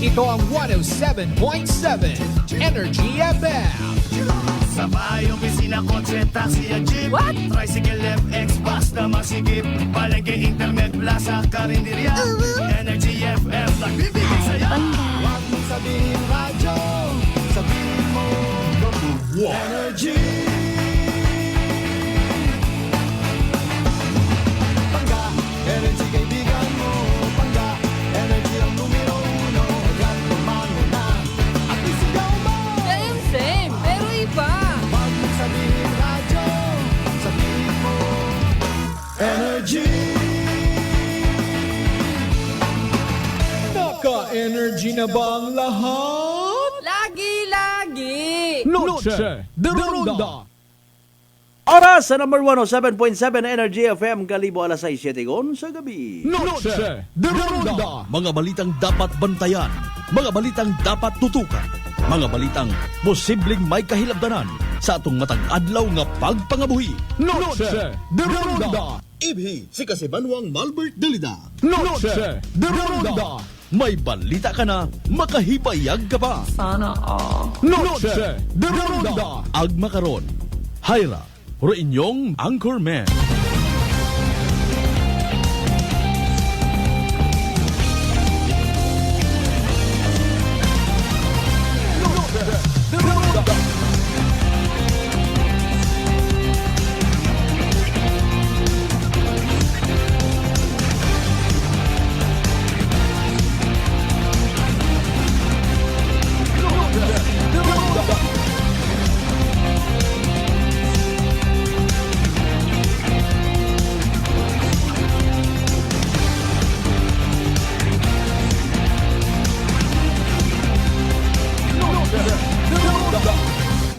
Ito ang 107.7 Energy FM. Sa bahay, opisina, kotse, taxi at jeep. What? Tricycle, FX, bus na masigip. Palengke, internet, plaza, karinderya. Energy FM, nagbibigay saya. Huwag mong sabihin radyo, sabihin mo Energy. Pangga, energy kaibigan mo. Pangga, energy ang numero uno. Yan tumano na at isigaw mo. Same, pero iba. Huwag mong sabihin radyo, sabihin mo Energy. Naka-energy na ba ang lahat? Lagi-lagi. Noche de Ronda. Oras sa number 107.7 Energy FM, Kalibo, alas 6:07 sa gabi. Noche de Ronda. Mga balitang dapat bantayan, mga balitang dapat tutukan, mga balitang posibleng may kahilabdanan sa atong matag adlaw nga pagpangabuhi. Noche de Ronda. Ibhi si Kasibanwang Malbert Dalida. Noche de Ronda. May balita ka na, makahibayag ka pa. Noche de Ronda. Agma karon, Hyra, inyong Anchorman.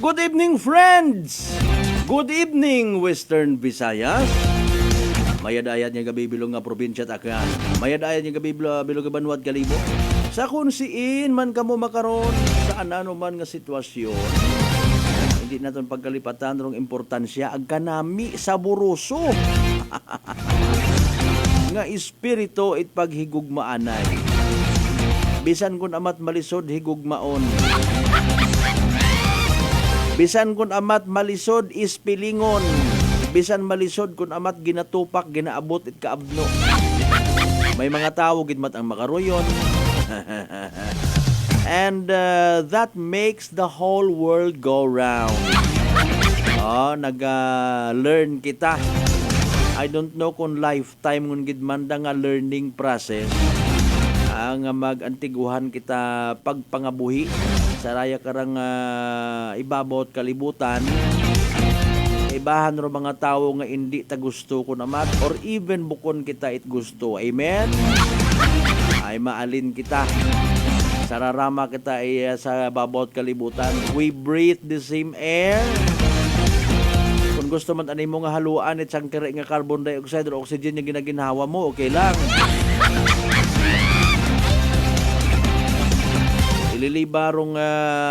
Good evening, friends! Good evening, Western Visayas. Mayadayat niya gabi bilong nga probinsya Takyan. Mayadayat niya gabi bilong nga Banwad Kalibo. Sa kung siin man kamo makaron sa ano man nga sitwasyon, hindi naton pagkalipatan rong importansya ag kanami sa buruso. Nga espiritu it paghigugmaanay. Bisan kun amat malisod higugmaon. Bisan kun amat malisod ispilingon. Bisan malisod kun amat ginatupak ginaabot it kaabno. May mga tao gidmat ang makaroyon. And that makes the whole world go round. Nag-learn kita. I don't know kung lifetime ngun gidmanda nga learning process. Ang mag-antiguhan kita pagpangabuhi saraya karang ibabot kalibutan ibahan ro mga tao nga hindi ta gusto ko naman or even bukon kita it gusto. Amen. Ay maalin kita sararama kita sa babot kalibutan. We breathe the same air. Kung gusto man ani mo nga haluan it sang kere nga carbon dioxide or oxygen nga ginaginhawa mo, okay lang. Ililibarong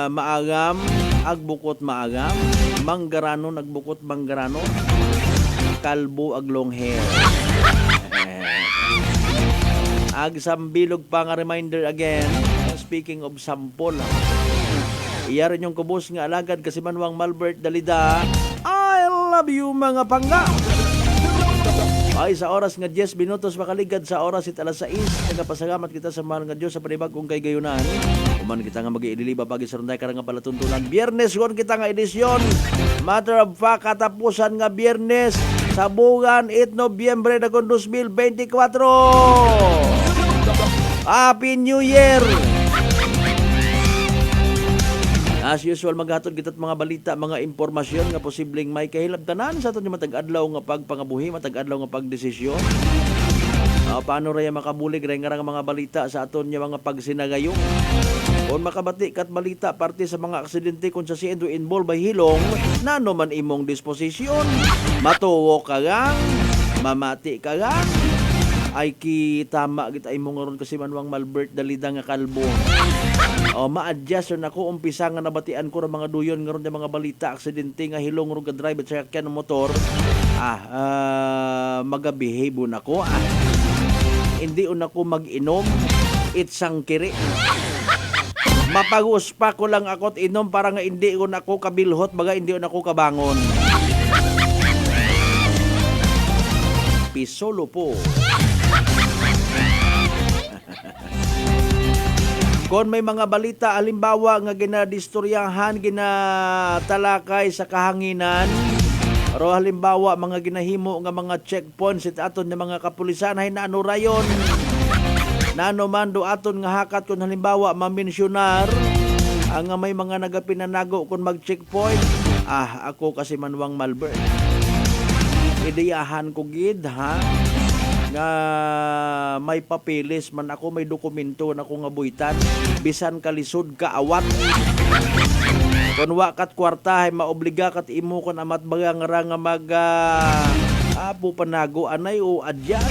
maagam, agbukot maagam, manggaranon, agbukot manggaranon, kalbo, ag long hair. Ag sambilog pa nga reminder again, speaking of sampol, iya rin yung kubos nga alagad kasi Manwang Malbert Dalida, I love you mga pangga! Ay sa oras nga 10 minutos makaligad sa oras it alas 6. Nagapasalamat kita sa mahal nga Diyos sa panibagong kay gayunan. Kuman kita nga mag-iililiba pagi sa runday karang nga palatuntunan. Biyernes gon kita nga edisyon. Matter of fact katapusan nga Biyernes sa buwan 8 Nobyembre na 2024. Happy New Year! As usual, maghatod kitat mga balita, mga impormasyon nga posibleng may kahilabtanan sa aton matag-adlaw nga pagpangabuhi, matag-adlaw nga pagdesisyon. Paano raya makabulig ray nga mga balita sa aton nga mga pagsinagayong. Kung makabati kat balita parte sa mga aksidente kung sa siendo involved by hilong, nano man imong disposisyon. Matuwo ka gang, mamati ka gang, ay kitama kita imong ngaron kasi Manwang Malbert Dalida nga kalbo. Ma-adjust na ako umpisa nga nabatian ko ng mga duyon nga ron mga balita aksidente nga hilong ro ga drive at sakyan ng motor. Magabehave na ko. Hindi una ko mag-inom. Itsang kiri. Mapag-uspa ko lang ako't inom para nga hindi ko na ako kabilhot, baga hindi ko na ako kabangon. Pisolo po. Kung may mga balita, halimbawa nga ginadistoryahan, ginatalakay sa kahanginan, ro halimbawa mga ginahimo nga mga checkpoints at aton ng mga kapulisan ay naano rayon. Nano man do aton nga hakat kung halimbawa mamensyonar ang may mga nagapinanago kung mag-checkpoint. Ako kasi Manwang Malbert. Ideyahan ko gid ha nga may papeles man ako, may dokumento na ako nga buitan, bisan kalisod ka awat. Kung wakat kwarta ay maobliga kat imo kon amat baga nga mag apo panago anay o adyan.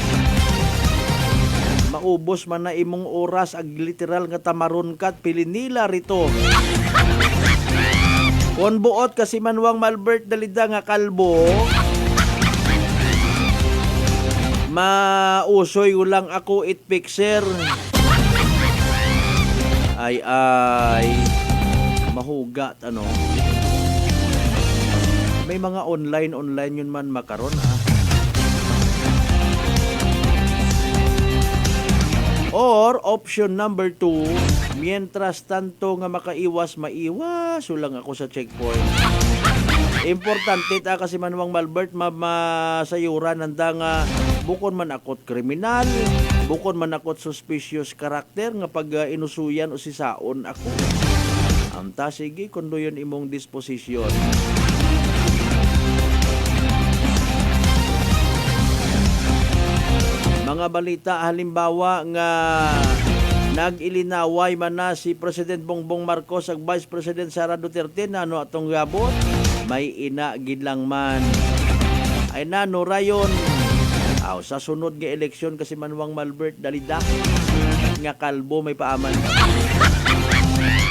Maubos man na imong oras ag literal nga tamaron kat pilinila rito. Kung buot kasi Manwang Malbert dalida nga kalbo, mausoy ulang ako it fixer. Ay mahugat ano. May mga online yun man makaron Or option number 2, mientras tanto nga makaiwas maiwas ulang ako sa checkpoint. Importante ta kasi Manwang Malbert masayuran nanda nga bukod man akot kriminal, bukod man akot suspicious karakter nga pag inusuyan o sisaon ako. Anta sige kundo yun imong disposisyon. Mga balita halimbawa nga nag-ilinaway man na si President Bongbong Marcos ag Vice President Sara Duterte na ano atong gabot, may ina gid lang man. Ay nano rayon. Sa sunod nga eleksyon kasi Manwang Malbert dalida nga kalbo may paaman.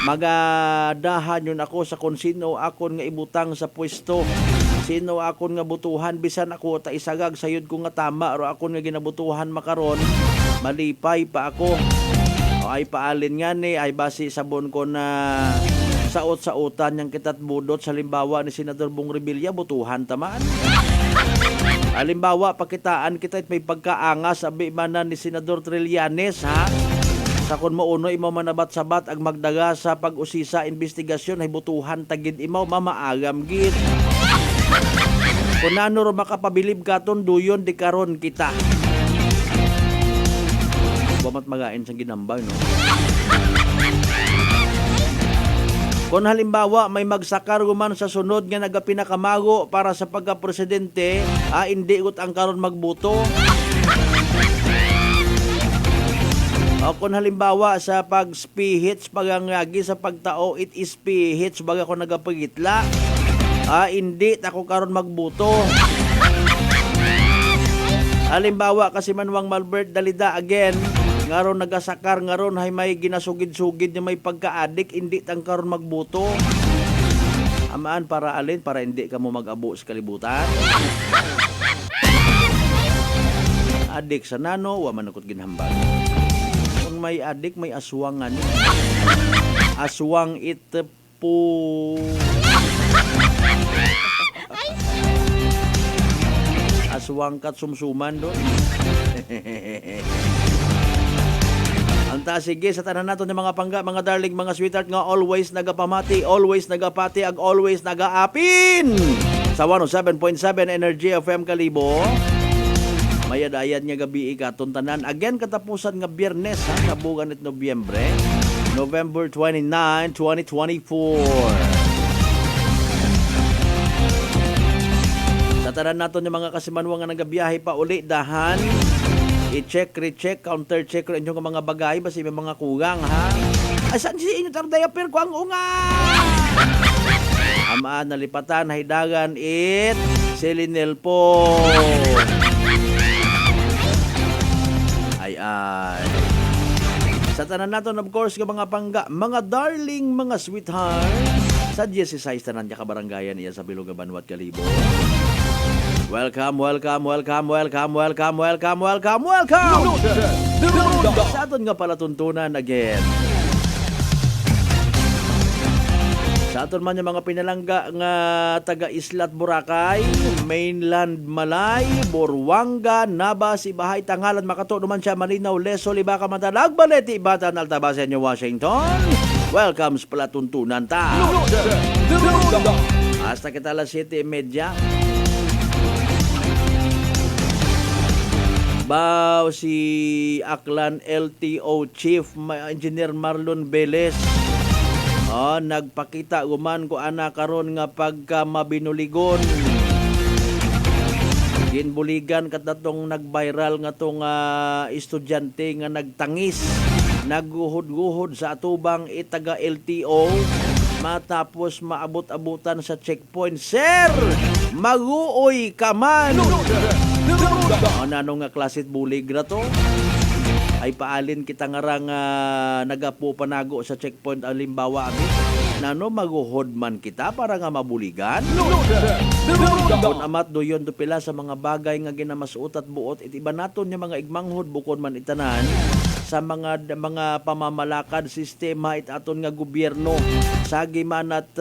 Magadahan yun ako sa kung sino akon nga ibutang sa pwesto. Sino akon nga butuhan bisan ako ta isagag sayod ko nga tama o akon nga ginabutuhan makaron malipay pa ako. Ay paalin nga ni ay basi sabon ko na saot-saotan yang kitat budot sa limbawa ni Senador Bong Revilla butuhan tamaan. Halimbawa pakitaan kita may pagkaangas sabi manan ni Senador Trillanes ha. Sa kun mauno imo manabat-sabat ag magdaga sa pag-usisa investigasyon ay butuhan tagid imaw mamaagam gid. Kung nano ro makapabilib katon duyon di karon kita. Bamat magain sa ginambay no. Kung halimbawa may magsakar guman sa sunod nga nagapinakamago para sa pagka-presidente, hindi ut ang karon magbuto. O kung halimbawa sa pag-spihits, pagangagi sa pagtao, it is spihits, baga ko nagapagitla, hindi ako karon magbuto. Halimbawa kasi Manwang Malbert dalida again, ngaron nagasakar ngaron hay may ginasugid-sugid na may pagka-adik, hindi tang karon magbuto. Amaan para alin? Para hindi ka mo mag-abo sa kalibutan. Adik sa nano, wa man akot ginhambal. Kung may adik, may aswangan. Aswang ito po. Aswang kat sumsuman doon. Anta sige sa tanan nato ni mga pangga, mga darling, mga sweetheart nga always nagapamati, always nagapati, ag always nagaapin. Sa 107.7 Energy FM Kalibo. Mayadayad nga gabi ikaton tanan. Again katapusan nga Biyernes ha, kabugan it Nobyembre, November 29, 2024. Sa tanan nato ni mga kasimanwa nga nagabiyahe pa uli dahan. I-check, recheck, counter-check rin yung mga bagay basi may mga kugang ha. Asan si inyo tardaya per ko ang unga? Amaan nalipatan, hidagan it Selinel po. Ay. Sa tanan naton of course ng mga pangga, mga darling, mga sweetheart. Sa 16 tanan niya kabarangayan iya sa Biloga, Banwat, Kalibo. Welcome. Sa aton nga palatuntunan again. Sa aton man yung mga pinalangga nga taga Islat Boracay, Mainland Malay, Borwanga, Nabas, Ibahay, Tanghalan, Makato, naman siya, Malinaw, Leso, Libaca, Matalag, Balete, Ibatan, Altabasen, Washington. Welcome sa palatuntunan ta. Hasta kita alas 7:30. Bao si Aklan LTO Chief Engineer Marlon Velez. Nagpakita guman ko ana karon nga pagka mabinuligon. Ginbuligan kat datong nag-viral nga tong estudyante nga nagtangis, nagguhod-guhod sa atubang itaga LTO matapos maabot-abutan sa checkpoint. Sir, maguoy ka man. Ano nga klasit bulig na to? Ay paalin kita nga rang nagapo panago sa checkpoint alimbawa ami. Nano maguhod man kita para nga mabuligan? Kung amat doyon do pila sa mga bagay nga ginamasuot at buot, itiba naton yung mga igmanghod bukod man itanan sa mga pamamalakad sistema itaton nga gobyerno sagi man at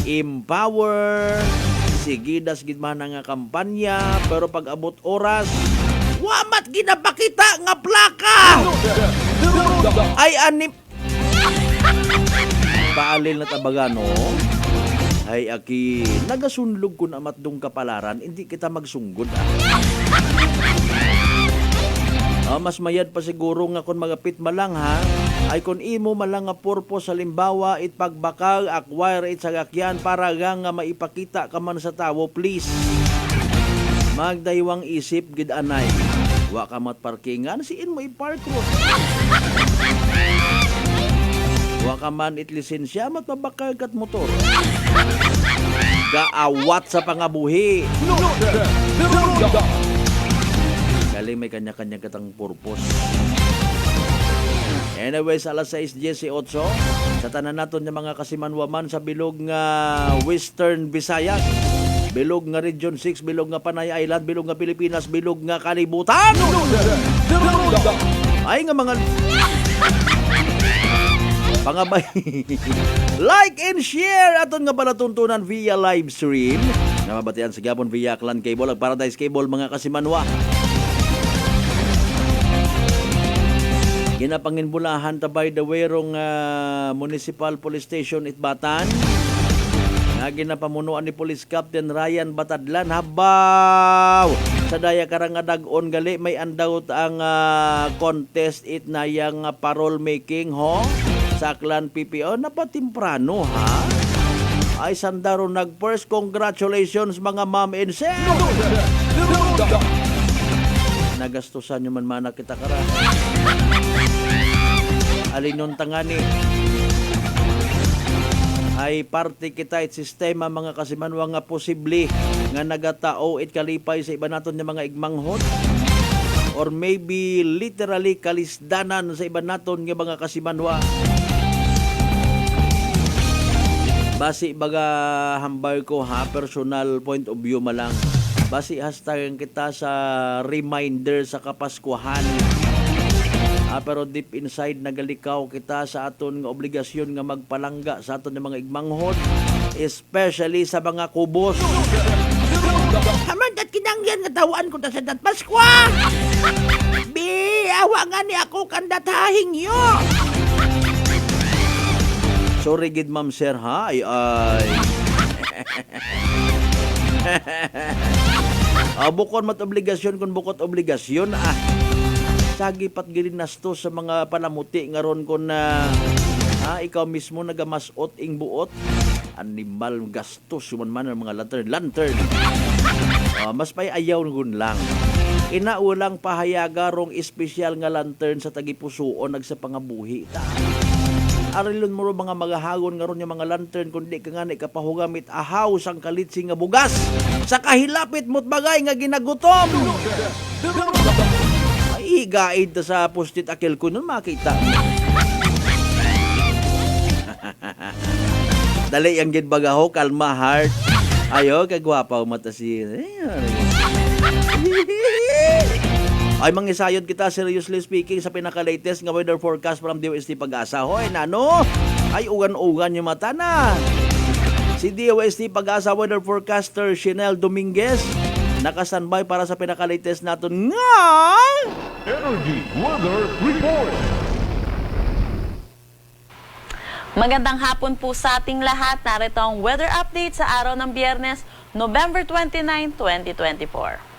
empower sigidas gid man nga kampanya, pero pag abot oras wamat ginapakita nga plaka ay anip paalil na tabagano ay aki nagasunlog kun amat dong kapalaran hindi kita magsunggod mas mayad pa siguro nga kung magapit malang ha ay kung imo malang nga purpose sa limbawa it pagbakal acquire it sa akyan para nga maipakita ka man sa tawo, please magdaywang isip gid anay wa ka mat parkingan siin mo i-park ro wa ka man it lisensya mat mabakal kat motor gaawat sa pangabuhi galing may kanya-kanya katang purpose. Anyways, alas 6:18 sa tanan naton nga mga kasimanwaman sa bilog nga Western Visayas, bilog nga Region 6, bilog nga Panay Island, bilog nga Pilipinas, bilog nga kalibutan. Ay nga mga pangabay. Like and share aton nga palatuntunan via live stream. Namabatian sa Gabon via Clan Cable ag Paradise Cable mga kasimanwa. Ginapanginbulahan ta by the way rong Municipal Police Station Itbatan. Nga ginapamunuan ni Police Captain Ryan Batadlan. Habaw! Sa daya karang dag-on gali may andaw ang contest it na yang parole making ho sa Clan PPO napatimprano ha. Ay sandaro nag-first congratulations mga ma'am and sir. Nagastusan nyo man mana kita kara. Alinon tangani ay parte kita it sistema mga kasimanwa nga posible nga nagatao it kalipay sa iba naton nga mga igmanghod or maybe literally kalisdanan sa iba naton nga mga kasimanwa. Basi baga hambal ko ha, personal point of view malang. Basi hashtag kita sa reminder sa Kapaskuhan. Pero deep inside nagalikaw kita sa aton nga obligasyon nga magpalangga sa aton nga mga igmanghod, especially sa mga kubos. Haman dat kinangyan nga tawaan ko ta sa dat Paskwa. Bi, awa nga ni ako kandat hahing yo. Sorry gid ma'am sir ha. Ay. Bukod mat obligasyon kun bukod obligasyon sagi pat gid nasto sa mga palamuti nga ron kun ikaw mismo nagamasot ing buot animal gastos man ang mga lantern. Mas pay ayaw ngun lang. Inaulang pahayaga rong espesyal nga lantern sa tagipusoon nagsa pangabuhi ta. Arilon mo mga magahagon nga ron yung mga lantern kundi ka nga kapahugamit ahaw sang kalitsi nga bugas sa kahilapit mo't bagay nga ginagutom. Ay gaid sa postit akil ko nun makita. Dali ang gid bagaho kalma heart. Ayo kagwapa mata si ay mangisayod kita seriously speaking sa pinaka-latest nga weather forecast from DOST Pag-asa. Hoy, nano? Ay, ugan-ugan yung mata na. Si DOST Pag-asa Weather Forecaster Shinel Dominguez nakastanbay para sa pinaka-latest natin nga Energy Weather Report. Magandang hapon po sa ating lahat. Narito ang weather update sa araw ng Biyernes, November 29, 2024.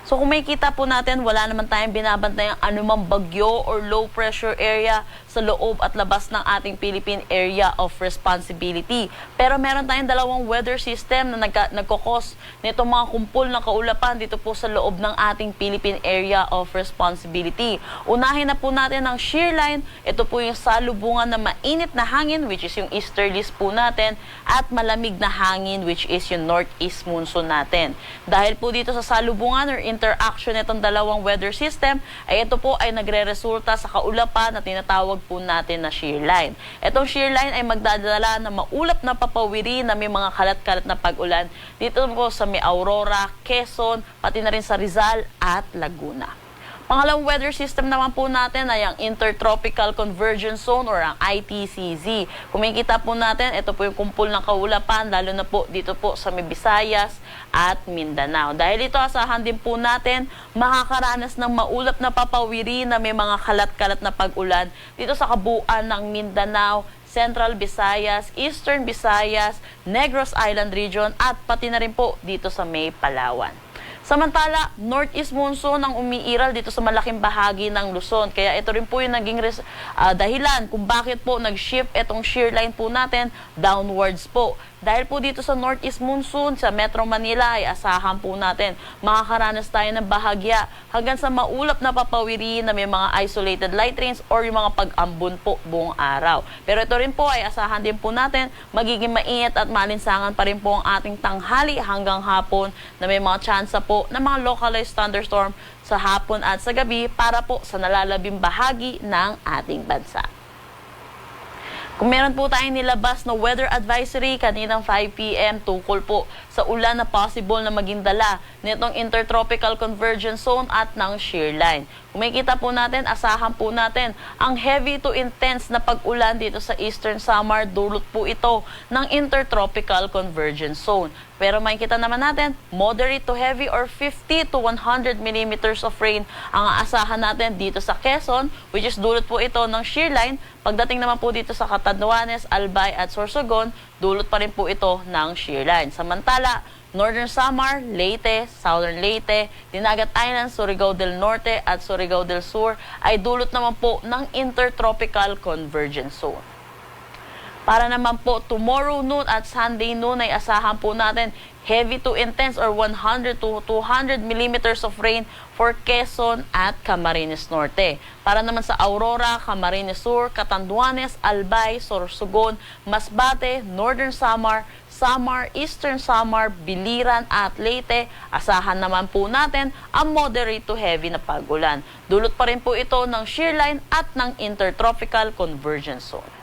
So kung makikita po natin, wala naman tayong binabantayang anumang bagyo or low pressure area sa loob at labas ng ating Philippine Area of Responsibility. Pero meron tayong dalawang weather system na nagkakos nitong mga kumpul na kaulapan dito po sa loob ng ating Philippine Area of Responsibility. Unahin na po natin ang shear line. Ito po yung salubungan na mainit na hangin, which is yung easterlies po natin, at malamig na hangin, which is yung northeast monsoon natin. Dahil po dito sa salubungan or interaction nitong dalawang weather system, ay ito po ay nagre-resulta sa kaulapan na tinatawag po natin na shear line. Itong shear line ay magdadala ng maulap na papawiri na may mga kalat-kalat na pag-ulan dito po sa may Aurora, Quezon, pati na rin sa Rizal at Laguna. Pangalawang weather system naman po natin ay ang Intertropical Convergence Zone or ang ITCZ. Kung makikita po natin, ito po yung kumpul ng kaulapan, lalo na po dito po sa may Visayas at Mindanao. Dahil ito, asahan din po natin, makakaranas ng maulap na papawiri na may mga kalat-kalat na pag-ulan dito sa kabuuan ng Mindanao, Central Visayas, Eastern Visayas, Negros Island Region at pati na rin po dito sa may Palawan. Samantala, northeast monsoon ang umiiral dito sa malaking bahagi ng Luzon. Kaya ito rin po yung naging dahilan kung bakit po nag-shift itong shear line po natin downwards po. Dahil po dito sa northeast monsoon sa Metro Manila ay asahan po natin makakaranas tayo ng bahagya hanggang sa maulap na papawiri na may mga isolated light rains or yung mga pag-ambon po buong araw. Pero ito rin po ay asahan din po natin magiging mainit at malinsangan pa rin po ang ating tanghali hanggang hapon na may mga tsansa po na mga localized thunderstorm sa hapon at sa gabi para po sa nalalabing bahagi ng ating bansa. Kung meron po tayong nilabas na weather advisory kaninang 5 p.m. tungkol po sa ulan na possible na maging dala nitong Intertropical Convergence Zone at ng shear line. Kung makikita po natin, asahan po natin ang heavy to intense na pag-ulan dito sa Eastern Samar, dulot po ito ng Intertropical Convergence Zone. Pero makikita naman natin, moderate to heavy or 50 to 100 millimeters of rain ang aasahan natin dito sa Quezon, which is dulot po ito ng shear line. Pagdating naman po dito sa Catanduanes, Albay at Sorsogon, dulot pa rin po ito ng shear line. Samantala, Northern Samar, Leyte, Southern Leyte, Dinagat Island, Surigao del Norte at Surigao del Sur ay dulot naman po ng Intertropical Convergence Zone. Para naman po tomorrow noon at Sunday noon ay asahan po natin heavy to intense or 100 to 200 millimeters of rain for Quezon at Camarines Norte. Para naman sa Aurora, Camarines Sur, Catanduanes, Albay, Sorsogon, Masbate, Northern Samar, Samar, Eastern Samar, Biliran at Leyte, asahan naman po natin ang moderate to heavy na pag-ulan. Dulot pa rin po ito ng shear line at ng Intertropical Convergence Zone.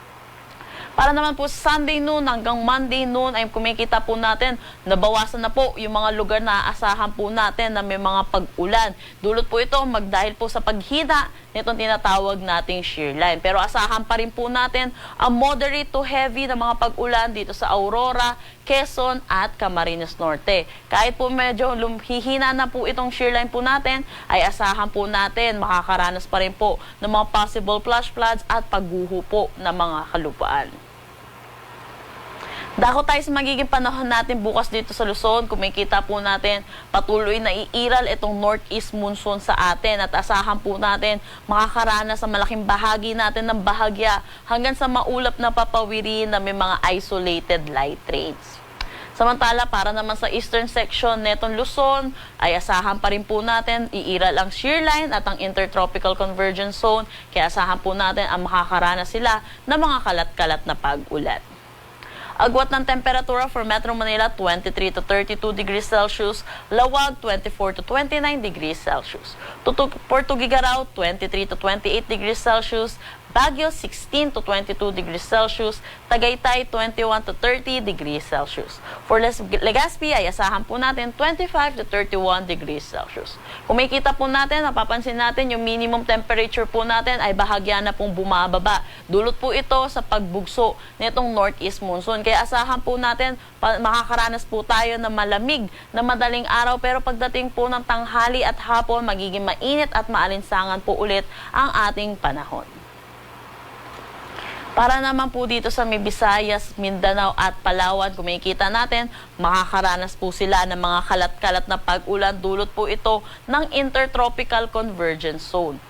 Para naman po Sunday noon hanggang Monday noon ay kumikita po natin, nabawasan na po yung mga lugar na aasahan po natin na may mga pag-ulan. Dulot po ito magdahil po sa paghina nitong tinatawag nating shear line. Pero asahan pa rin po natin ang moderate to heavy na mga pag-ulan dito sa Aurora, Quezon at Camarines Norte. Kahit po medyo hihina na po itong shear line po natin, ay asahan po natin makakaranas pa rin po ng mga possible flash floods at pagguho po ng mga kalupaan. Dako tayo sa magiging panahon natin bukas dito sa Luzon. Kung makikita po natin, patuloy na iiral itong northeast monsoon sa atin at asahan po natin makakaranas sa malaking bahagi natin ng bahagya hanggang sa maulap na papawiri na may mga isolated light rains. Samantala, para naman sa eastern section netong Luzon, ay asahan pa rin po natin iiral ang shear line at ang Intertropical Convergence Zone. Kaya asahan po natin ang makakaranas sila ng mga kalat-kalat na pag-ulan. Agwat ng temperatura for Metro Manila, 23 to 32 degrees Celsius. Lawag, 24 to 29 degrees Celsius. Portugigaraw, 23 to 28 degrees Celsius. Baguio, 16 to 22 degrees Celsius. Tagaytay, 21 to 30 degrees Celsius. For Legazpi ay asahan po natin 25 to 31 degrees Celsius. Kung makikita po natin, napapansin natin yung minimum temperature po natin ay bahagya na pong bumababa. Dulot po ito sa pagbugso nitong northeast monsoon. Kaya asahan po natin, makakaranas po tayo ng malamig na madaling araw, pero pagdating po ng tanghali at hapon, magiging mainit at maalinsangan po ulit ang ating panahon. Para naman po dito sa may Visayas, Mindanao at Palawan, kung makikita natin, makakaranas po sila ng mga kalat-kalat na pag-ulan. Dulot po ito ng Intertropical Convergence Zone.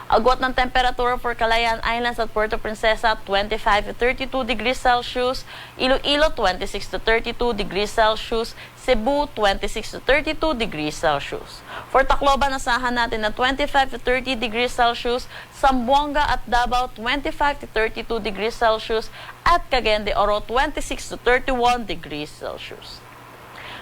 Agwat ng temperatura for Calayan Islands at Puerto Princesa, 25 to 32 degrees Celsius. Iloilo, 26 to 32 degrees Celsius. Cebu, 26 to 32 degrees Celsius. For Tacloban, asahan natin na 25 to 30 degrees Celsius. Zamboanga at Davao, 25 to 32 degrees Celsius. At Cagayan de Oro, 26 to 31 degrees Celsius.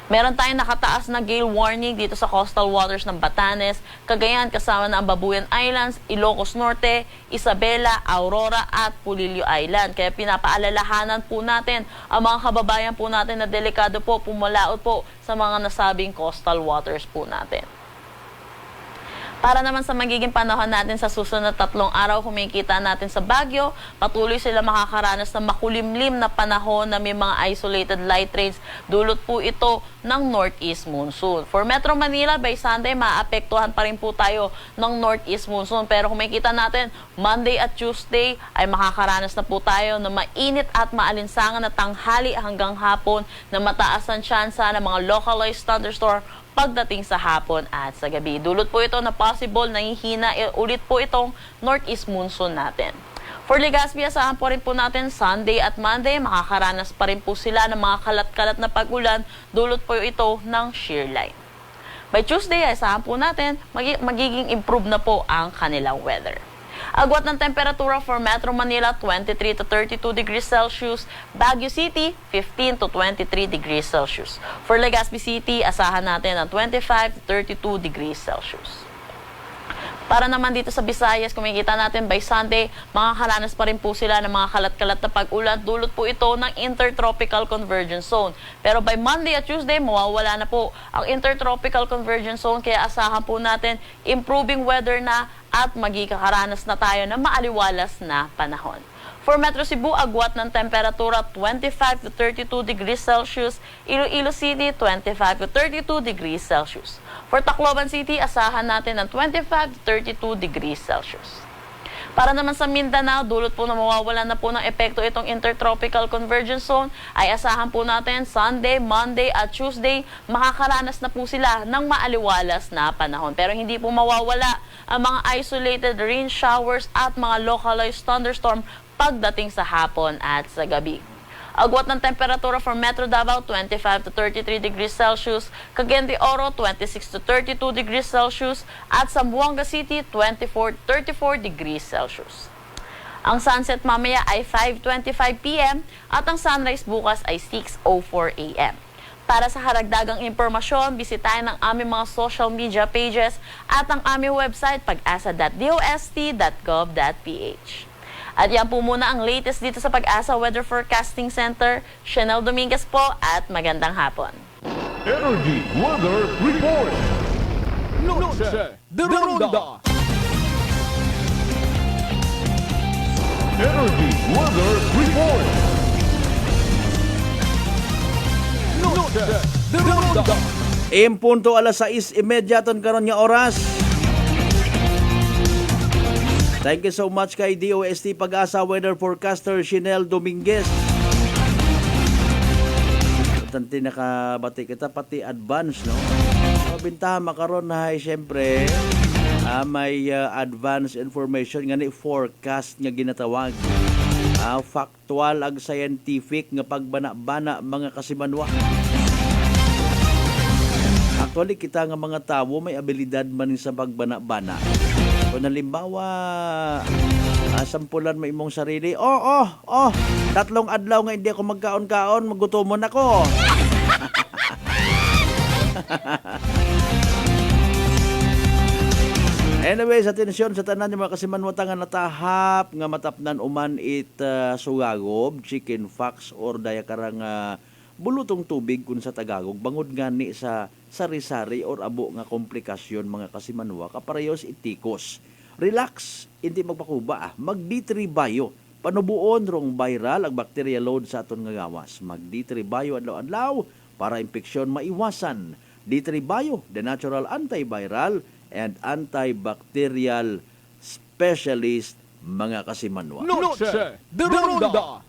Meron tayong nakataas na gale warning dito sa coastal waters ng Batanes, Cagayan kasama na ang Babuyan Islands, Ilocos Norte, Isabela, Aurora at Pulilio Island. Kaya pinapaalalahanan po natin ang mga kababayan po natin na delikado po pumalaot po sa mga nasabing coastal waters po natin. Para naman sa magiging panahon natin sa susunod na 3 araw, kung makikita natin sa Baguio, patuloy sila makakaranas ng makulimlim na panahon na may mga isolated light rains. Dulot po ito ng northeast monsoon. For Metro Manila, by Sunday, maapektuhan pa rin po tayo ng northeast monsoon. Pero kung makikita natin, Monday at Tuesday ay makakaranas na po tayo ng mainit at maalinsangan na tanghali hanggang hapon na mataas ang tsansa ng mga localized thunderstorm pagdating sa hapon at sa gabi. Dulot po ito na possible na hihina ulit po itong northeast monsoon natin. For Legazpi, asahan po rin po natin Sunday at Monday, makakaranas pa rin po sila ng mga kalat-kalat na pag-ulan. Dulot po ito ng shear line. By Tuesday, asahan po natin magiging improve na po ang kanilang weather. Agwat ng temperatura for Metro Manila, 23 to 32 degrees Celsius. Baguio City, 15 to 23 degrees Celsius. For Legazpi City, asahan natin ang 25 to 32 degrees Celsius. Para naman dito sa Visayas, kung makikita natin by Sunday, makakaranas pa rin po sila ng mga kalat-kalat na pag-ulan. Dulot po ito ng Intertropical Convergence Zone. Pero by Monday at Tuesday, mawawala na po ang Intertropical Convergence Zone. Kaya asahan po natin improving weather na at magkakaranas na tayo ng maaliwalas na panahon. For Metro Cebu, agwat ng temperatura 25 to 32 degrees Celsius. Iloilo City, 25 to 32 degrees Celsius. For Tacloban City, asahan natin ng 25 to 32 degrees Celsius. Para naman sa Mindanao, dulot po na mawawala na po ng epekto itong Intertropical Convergence Zone, ay asahan po natin Sunday, Monday at Tuesday, makakaranas na po sila ng maaliwalas na panahon. Pero hindi po mawawala ang mga isolated rain showers at mga localized thunderstorm pagdating sa hapon at sa gabi. Agwat ng temperatura for Metro Davao, 25 to 33 degrees Celsius. Cagayan de Oro, 26 to 32 degrees Celsius. At Zamboanga City, 24 to 34 degrees Celsius. Ang sunset mamaya ay 5:25 p.m. at ang sunrise bukas ay 6:04 a.m. Para sa karagdagang impormasyon, bisitahin ang aming mga social media pages at ang aming website pag-asa.dost.gov.ph. At yan po muna ang latest dito sa Pag-asa Weather Forecasting Center. Chanel Dominguez po at magandang hapon. Energy Weather Report. Noche de Ronda. Energy Weather Report. Noche de Ronda. Punto alas 6:30 ton karon nga oras. Thank you so much kay DOST Pag-asa Weather Forecaster Chanel Dominguez. Tanti nakabati kita pati advance, no? So, bintahan makaroon na ay siyempre may advance information nga ni forecast nga ginatawag. Factual ag scientific nga pagbana-bana mga kasimanwa. Actually, kita nga mga tao may abilidad man sa pagbana-bana. Kung halimbawa Sampulan mo imong sarili. Oh, 3 adlaw nga hindi ako magkaon-kaon, magutomon ako. Anyway, sa atensyon sa tanan yung mga kasimanwata nga natahap nga matapnan uman sugagob, chicken fox or daya karang bulutong tubig kun sa Tagalog, bangod gani sa sari-sari or abo nga komplikasyon mga kasimanwa kaparehos itikos. Relax, hindi magpakuba. Mag D3 Bio. Panubuon rong viral ang bacteria load sa aton nga gawas. Mag D3 Bio adlaw-adlaw para infeksyon maiwasan. D3 Bio, the natural antiviral and antibacterial specialist mga kasimanwa. Noche de Ronda.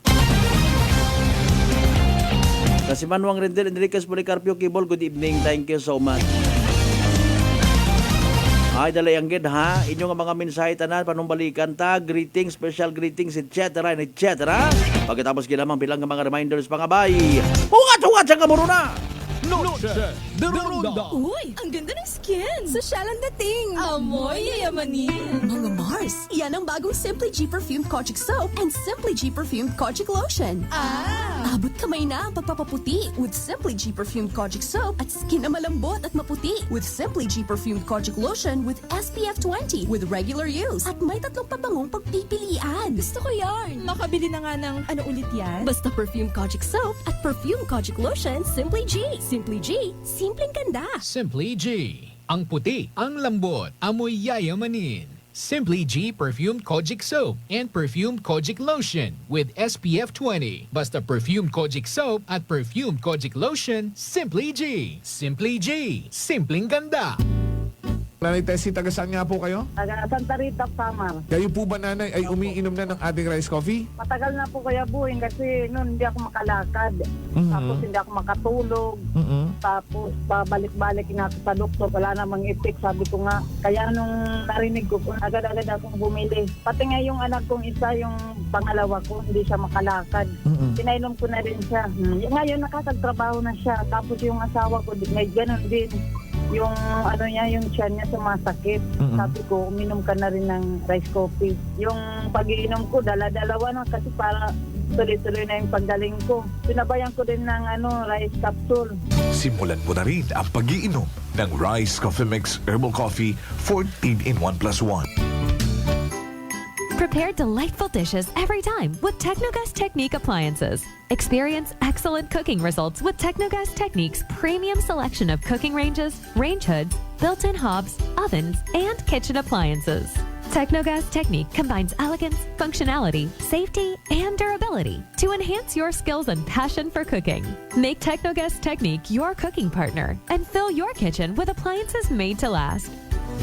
Kasimanwang Rendel Enriquez Policarpio Kibol, good evening. Thank you so much. Ay, dalayanggid ha. Inyong mga mensahe tanan, panumbalikan ta, greetings, special greetings, etc. and etc. Pagkatapos ginamang bilang ng mga reminders pangabay. Hugat sa kamuruna! Noche de Ronda. Uy, ang ganda ng skin! Sosyal ang dating! Amoy yayamanin! Mga Mars, yan ang bagong Simply G Perfumed Kojic Soap and Simply G Perfumed Kojic Lotion. Abot kamay na ang pagpapaputi with Simply G Perfumed Kojic Soap at skin na malambot at maputi with Simply G Perfumed Kojic Lotion with SPF 20 with regular use. At may 3 pabangong pagpipilian. Gusto ko yarn! Makabili na nga ng ano ulit yan? Basta Perfumed Kojic Soap at Perfumed Kojic Lotion, Simply G. Simply G, simpleng ganda. Simply G. Ang puti, ang lambot, amoy yayamanin. Simply G Perfumed Kojic Soap and Perfumed Kojic Lotion with SPF 20. Basta Perfumed Kojic Soap at Perfumed Kojic Lotion, Simply G. Simply G. Simpleng ganda. Nanay Tessie, taga saan nga po kayo? Taga Santa Rita, Samar. Kayo po ba, nanay, ay umiinom na ng ating rice coffee? Matagal na po kaya buhin kasi noon hindi ako makalakad. Tapos hindi ako makatulog. Tapos babalik-balik na ako sa doktor. Wala namang effect. Sabi ko nga, kaya nung narinig ko, agad-agad akong bumili. Pati nga yung anak kong isa, yung pangalawa ko, hindi siya makalakad. Pinainom ko na rin siya. Ngayon nakakagtrabaho na siya. Tapos yung asawa ko, may ganun din. Yung ano niya, yung tiyan niya sumasakit. Sabi ko, uminom ka na rin ng rice coffee. Yung pag-iinom ko, dala-dalawa na kasi para tuloy-tuloy na yung paggaling ko. Sinabayan ko din ng rice capsule. Simulan mo na rin ang pag-iinom ng Rice Coffee Mix Herbal Coffee 14 in 1 plus 1. Prepare delightful dishes every time with Technogas Technique appliances. Experience excellent cooking results with Technogas Technique's premium selection of cooking ranges, range hoods, built-in hobs, ovens, and kitchen appliances. Technogas Technique combines elegance, functionality, safety, and durability to enhance your skills and passion for cooking. Make Technogas Technique your cooking partner and fill your kitchen with appliances made to last.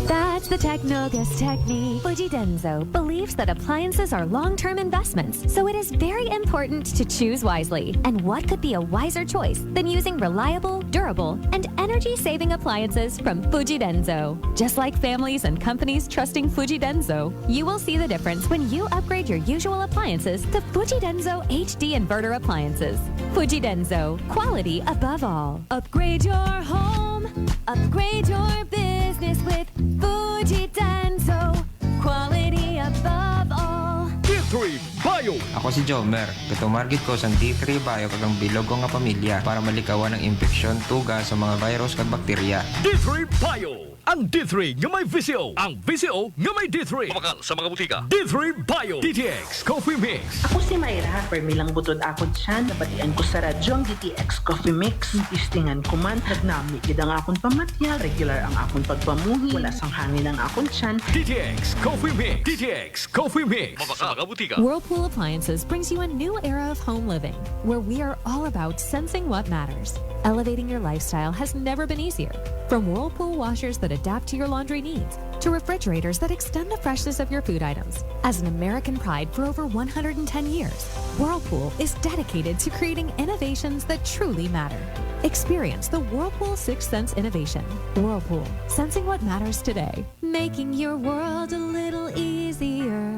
That's the Technogas Technique. Fuji Denso believes that appliances are long-term investments, so it is very important to choose wisely. And what could be a wiser choice than using reliable, durable, and energy-saving appliances from Fuji Denso? Just like families and companies trusting Fuji Denso, you will see the difference when you upgrade your usual appliances to Fuji Denso HD inverter appliances. Fuji Denso, quality above all. Upgrade your home, upgrade your business with Fuji Denso, quality above all. D3 Bio. Ako si Jomer. Katumargit ko sa D3 Bio kagang bilog ko nga pamilya para malikawan ng infeksyon, tuga sa mga virus kag bakterya. D3 Bio. Ang D3 nga may VCO. Ang VCO nga may D3. Mabakal sa mga butika. D3 Bio. DTX Coffee Mix. Ako si Mayra. Permilang butod ako dyan. Nabatian ko sa radyo ang DTX Coffee Mix. Istingan ko man. Nagnami gid ang akong pamatyal. Regular ang akong pagpamuhi. Wala sang hangin ang akong tiyan. DTX Coffee Mix. DTX Coffee Mix. Mabakal sa mga butika. Whirlpool Appliances brings you a new era of home living, where we are all about sensing what matters. Elevating your lifestyle has never been easier. From Whirlpool washers that adapt to your laundry needs, to refrigerators that extend the freshness of your food items. As an American pride for over 110 years, Whirlpool is dedicated to creating innovations that truly matter. Experience the Whirlpool Sixth Sense innovation. Whirlpool, sensing what matters today. Making your world a little easier.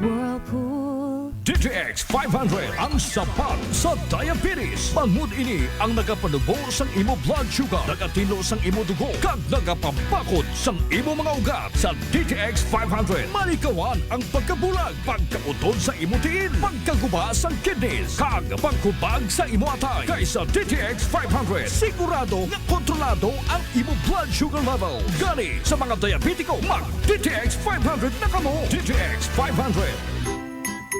Whirlpool. DTX 500 ang sapat sa diabetes. Bangod ini ang nagapanubo sang imo blood sugar, nagatilo sang imo dugo, kag nagapambakod sang imo mga ugat. Sa DTX 500, malikawan ang pagkabulag, pagkautod sa imo tiil, pagkaguba sang kidneys, kag pagkubag sa imo atay. Kaysa DTX 500, sigurado nga kontrolado ang imo blood sugar level. Gani sa mga diabetiko, mag DTX 500 na kamo. DTX 500.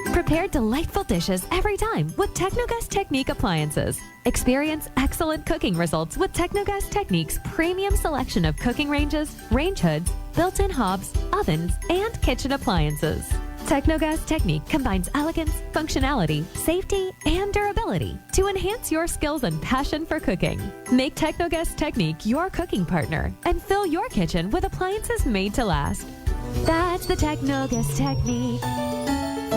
Prepare delightful dishes every time with Technogas Technique appliances. Experience excellent cooking results with Technogas Technique's premium selection of cooking ranges, range hoods, built-in hobs, ovens, and kitchen appliances. Technogas Technique combines elegance, functionality, safety, and durability to enhance your skills and passion for cooking. Make Technogas Technique your cooking partner and fill your kitchen with appliances made to last. That's the Technogas Technique.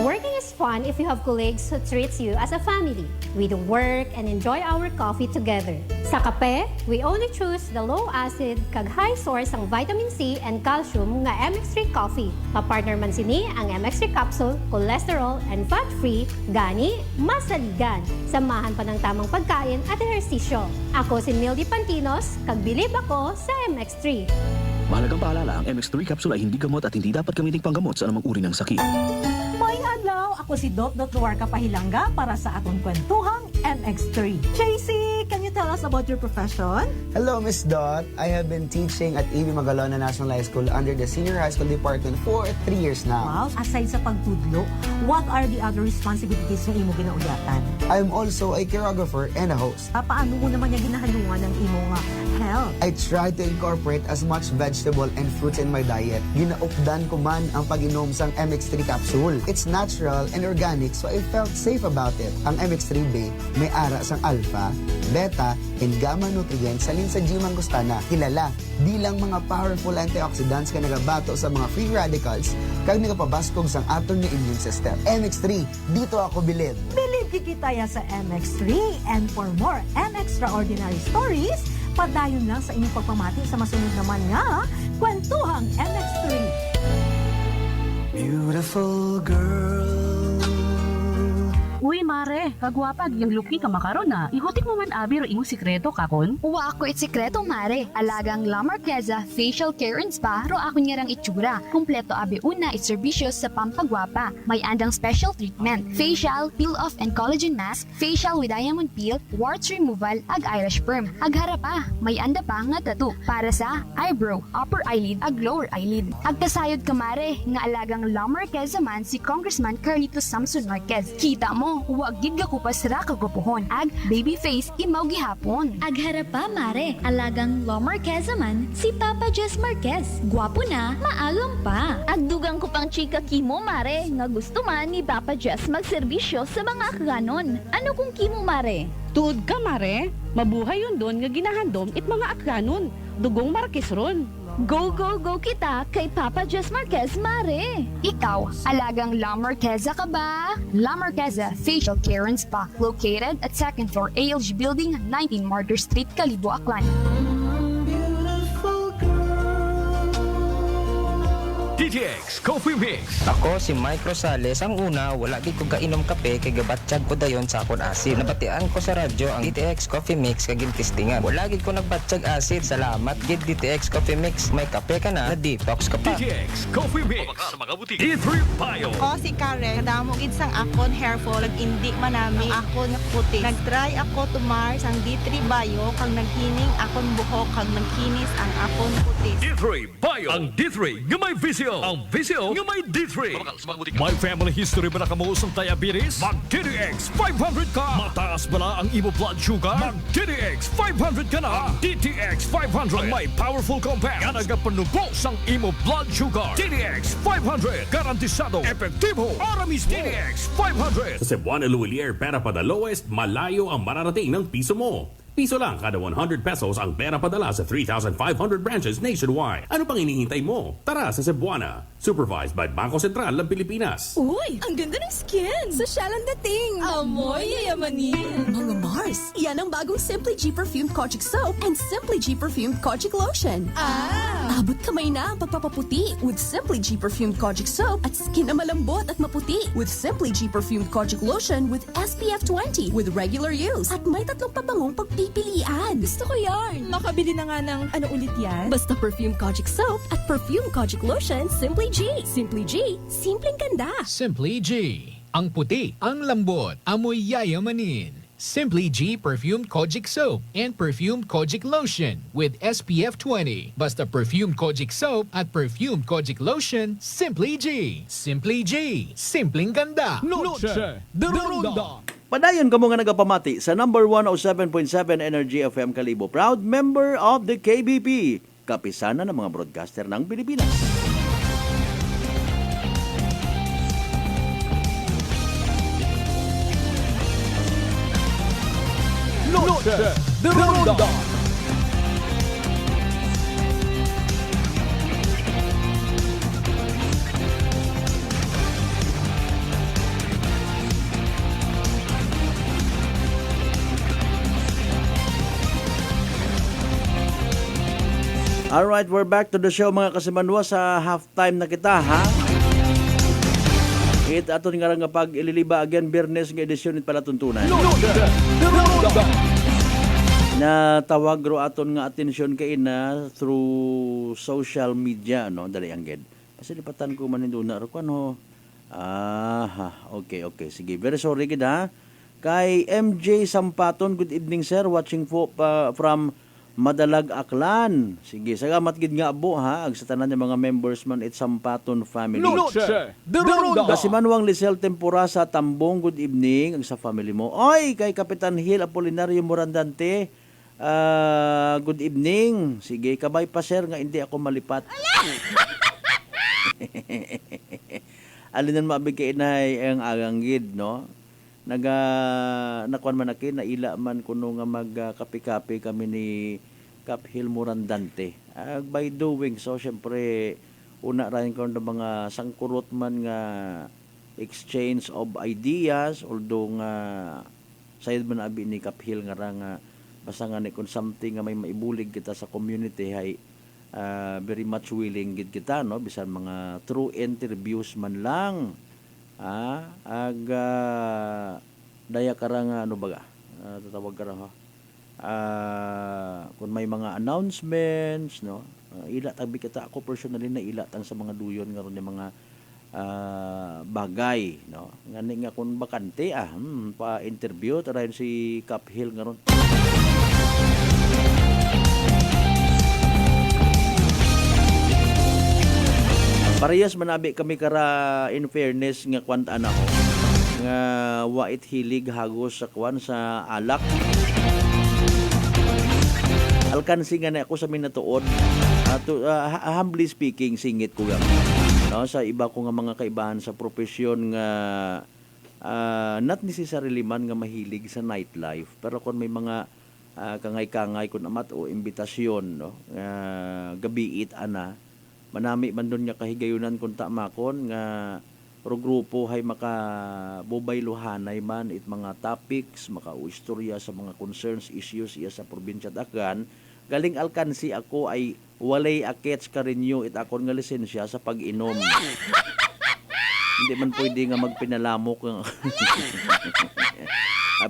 Working is fun if you have colleagues who treats you as a family. We do work and enjoy our coffee together. Sa kape, we only choose the low-acid kag high source ang vitamin C and calcium nga MX3 coffee. Papartner man sini ang MX3 capsule, cholesterol, and fat-free, gani, masaligan. Samahan pa ng tamang pagkain at ehersisyo. Ako si Mildy Pantinos, kag bilib ako sa MX3. Mahalagang paalala, ang MX3 capsule ay hindi gamot at hindi dapat gamiting panggamot sa anumang uri ng sakit. Maayong adlaw, ako si Doc Luarca Pahilanga para sa atong kwentuhang MX3. JC, can you tell us about your profession? Hello, Miss Dot. I have been teaching at A.B. Magalona National High School under the Senior High School Department for 3 years now. Wow, aside sa pagtudlo, what are the other responsibilities ng imo ginaulyatan? I'm also a choreographer and a host. Paano mo naman yung ginahalungan ng imo nga health? I try to incorporate as much vegetable and fruits in my diet. Ginaupdan ko man ang pag-inom sang MX3 capsule. It's natural and organic, so I felt safe about it. Ang MX3 Bay may ara sang alpha, beta, and gamma nutrients salin sa G. mangostana. Kilala, di lang mga powerful antioxidants ka nagabato sa mga free radicals kag nagapabaskog sang aton nga immune system. MX3, dito ako bilib. Bilib kikitaya sa MX3, and for more extraordinary stories, padayon lang sa inyong pagpamati sa masunod naman nga kwentuhang MX3. Beautiful girl. Uy, mare, kagwapag yung luki ka makaron na. Ihutik mo man abi ro imong sikreto kakon. Uwa ako it sikreto, mare. Alagang La Marqueza Facial Care and Spa ro ako niyarang itsura. Kumpleto abi una iserbisyo sa pampagwapa. May andang special treatment, facial, peel-off and collagen mask, facial with diamond peel, warts removal, ag eyelash perm. Ag harapa, may anda pa nga tattoo para sa eyebrow, upper eyelid, ag lower eyelid. Ag kasayod ka, mare, nga alagang La Marqueza man si Congressman Carlito Samson Marquez. Kita mo, huwag gid ka kupas ra kagwapuhon. Ag baby face imaw gihapon. Ag harapa, mare, alagang La Marqueza man si Papa Jess Marquez. Gwapo na, maagam pa. Ag dugang ko pang chika kimo, mare, nga gusto man ni Papa Jess magserbisyo sa mga akganon. Ano kung kimo, mare? Tuod ka, mare. Mabuhay yun doon nga ginahandom it mga akganon. Dugong Marquez ron. Go, go, go kita kay Papa Jess Marquez, mare. Ikaw, alagang La Marqueza ka ba? La Marqueza Facial Care and Spa, located at 2nd floor ALG Building, 19 Martyr Street, Kalibo, Aklan. DTX Coffee Mix. Ako si Mike Rosales. Ang una, wala gid ko kainom kape kay gabatsyag ko dayon sa akon asid. Nabatian ko sa radyo ang DTX Coffee Mix kag testingan. Wala gid ko nagbatsyag asid. Salamat gid DTX Coffee Mix. May kape ka na detox ka pa. DTX Coffee Mix sa mga butik. D3 Bio. Ako si Karen. Kadamo gid sang akon hair fall. Nag-indi manami akon puti. Nag-try ako tumar sang D3 Bio kang naghining akon buhok kang nagkinis ang akon puti. D3 Bio. Ang D3 nga may visyo. Ang visyo nga may D3. May family history ba na kamo sa diabetes? Mag DTX 500 ka. Mataas bala ang imo blood sugar? Mag DTX 500 ka na. DTX 500 ang may powerful compound nga nagapanubos ang imo blood sugar. DTX 500 garantisado, epektibo, para mismo. DTX 500 Sa Cebuana Luwilier, pera pa the lowest, malayo ang mararating ng piso mo. Piso lang kada 100 pesos ang pera padala sa 3,500 branches nationwide. Ano pang hinihintay mo? Tara sa Cebuana. Supervised by Bangko Sentral ng Pilipinas. Uy, ang ganda ng skin! Sosyal ang dating! Amoy yayamanin! Mga Mars, yan ang bagong Simply G Perfumed Kojic Soap and Simply G Perfumed Kojic Lotion. Abot kamay na ang pagpapaputi with Simply G Perfumed Kojic Soap at skin na malambot at maputi with Simply G Perfumed Kojic Lotion with SPF 20 with regular use. At may 3 pabangong pagpipilian. Gusto ko yarn! Makabili na nga ng ano ulit yan? Basta Perfume Kojic Soap at Perfume Kojic Lotion, Simply G. Simply G, simpleng ganda. Simply G. Ang puti, ang lambot, amoy yayamanin. Simply G Perfumed Kojic Soap and Perfumed Kojic Lotion with SPF 20. Basta Perfumed Kojic Soap at Perfumed Kojic Lotion, Simply G. Simply G, simpleng ganda. Noche de Ronda. Padayon kamo nga nagapamati sa number 107.7 Energy FM Kalibo. Proud member of the KBP. Kapisana ng mga broadcaster ng Pilipinas. Noche de Ronda. Alright, we're back to the show mga kasimanwa sa halftime na kita, ha? It aton nga nga pag ililiba again Biyernes nga edisyon it pala tuntunan. Na tawag ro aton nga atensyon kay na through social media, no? Dali ang ged. Kasi lipatan ko man induna ro kano. Okay. Sige. Very sorry gid ha. Kay MJ Sampaton, good evening sir. Watching from Madalag Aklan. Sige, salamat gid nga abo ha ag sa tanan ng mga members man it Sampaton family. Noche de Ronda. Kasi Manuang Lisel Tempura sa Tambong, good evening ang sa family mo. Oy, kay Kapitan Hill Apolinario Morandante. Good evening. Sige, kabay pa sir nga hindi ako malipat. Alinan maabig kay inay ang aganggid, no? Nakuan man akin, naila man kuno nga magkapi-kapi kami ni Cap Hill Morandante. By doing so, syempre, una rin ko ng mga sangkurot man nga exchange of ideas, although nga sayad man abi ni Cap Hill nga nga basta nga ni kung something nga may maibulig kita sa community ay very much willing gid kita, no? Bisan mga true interviews man lang. Daya karang ano baga tatawag karang kung may mga announcements, no, ila tabi kita ako personally na ila tang sa mga duyon nga ron yung mga bagay, no, ngani nga kung bakante pa interview tarayon si Cap Hill nga ron. Parehas manabi kami kara in fairness nga kwantaan ako nga wait hilig hagos sa kwan sa alak. Alkansi nga na ako sa minatuod. Humbly speaking, singit ko lang. No, sa iba ko nga mga kaibahan sa profesyon nga not necessarily man nga mahilig sa nightlife, pero kung may mga kangay-kangay kun amat o imbitasyon, no, gabi it ana manami man doon nga kahigayunan kung tamakon nga grupo hay makabubayluhanay man it mga topics, makauistorya sa mga concerns, issues iya sa probinsya Dagan. Galing alkansi ako ay walay akets ka renew it akon nga lisensya sa pag-inom. Hindi man pwede nga magpinalamok.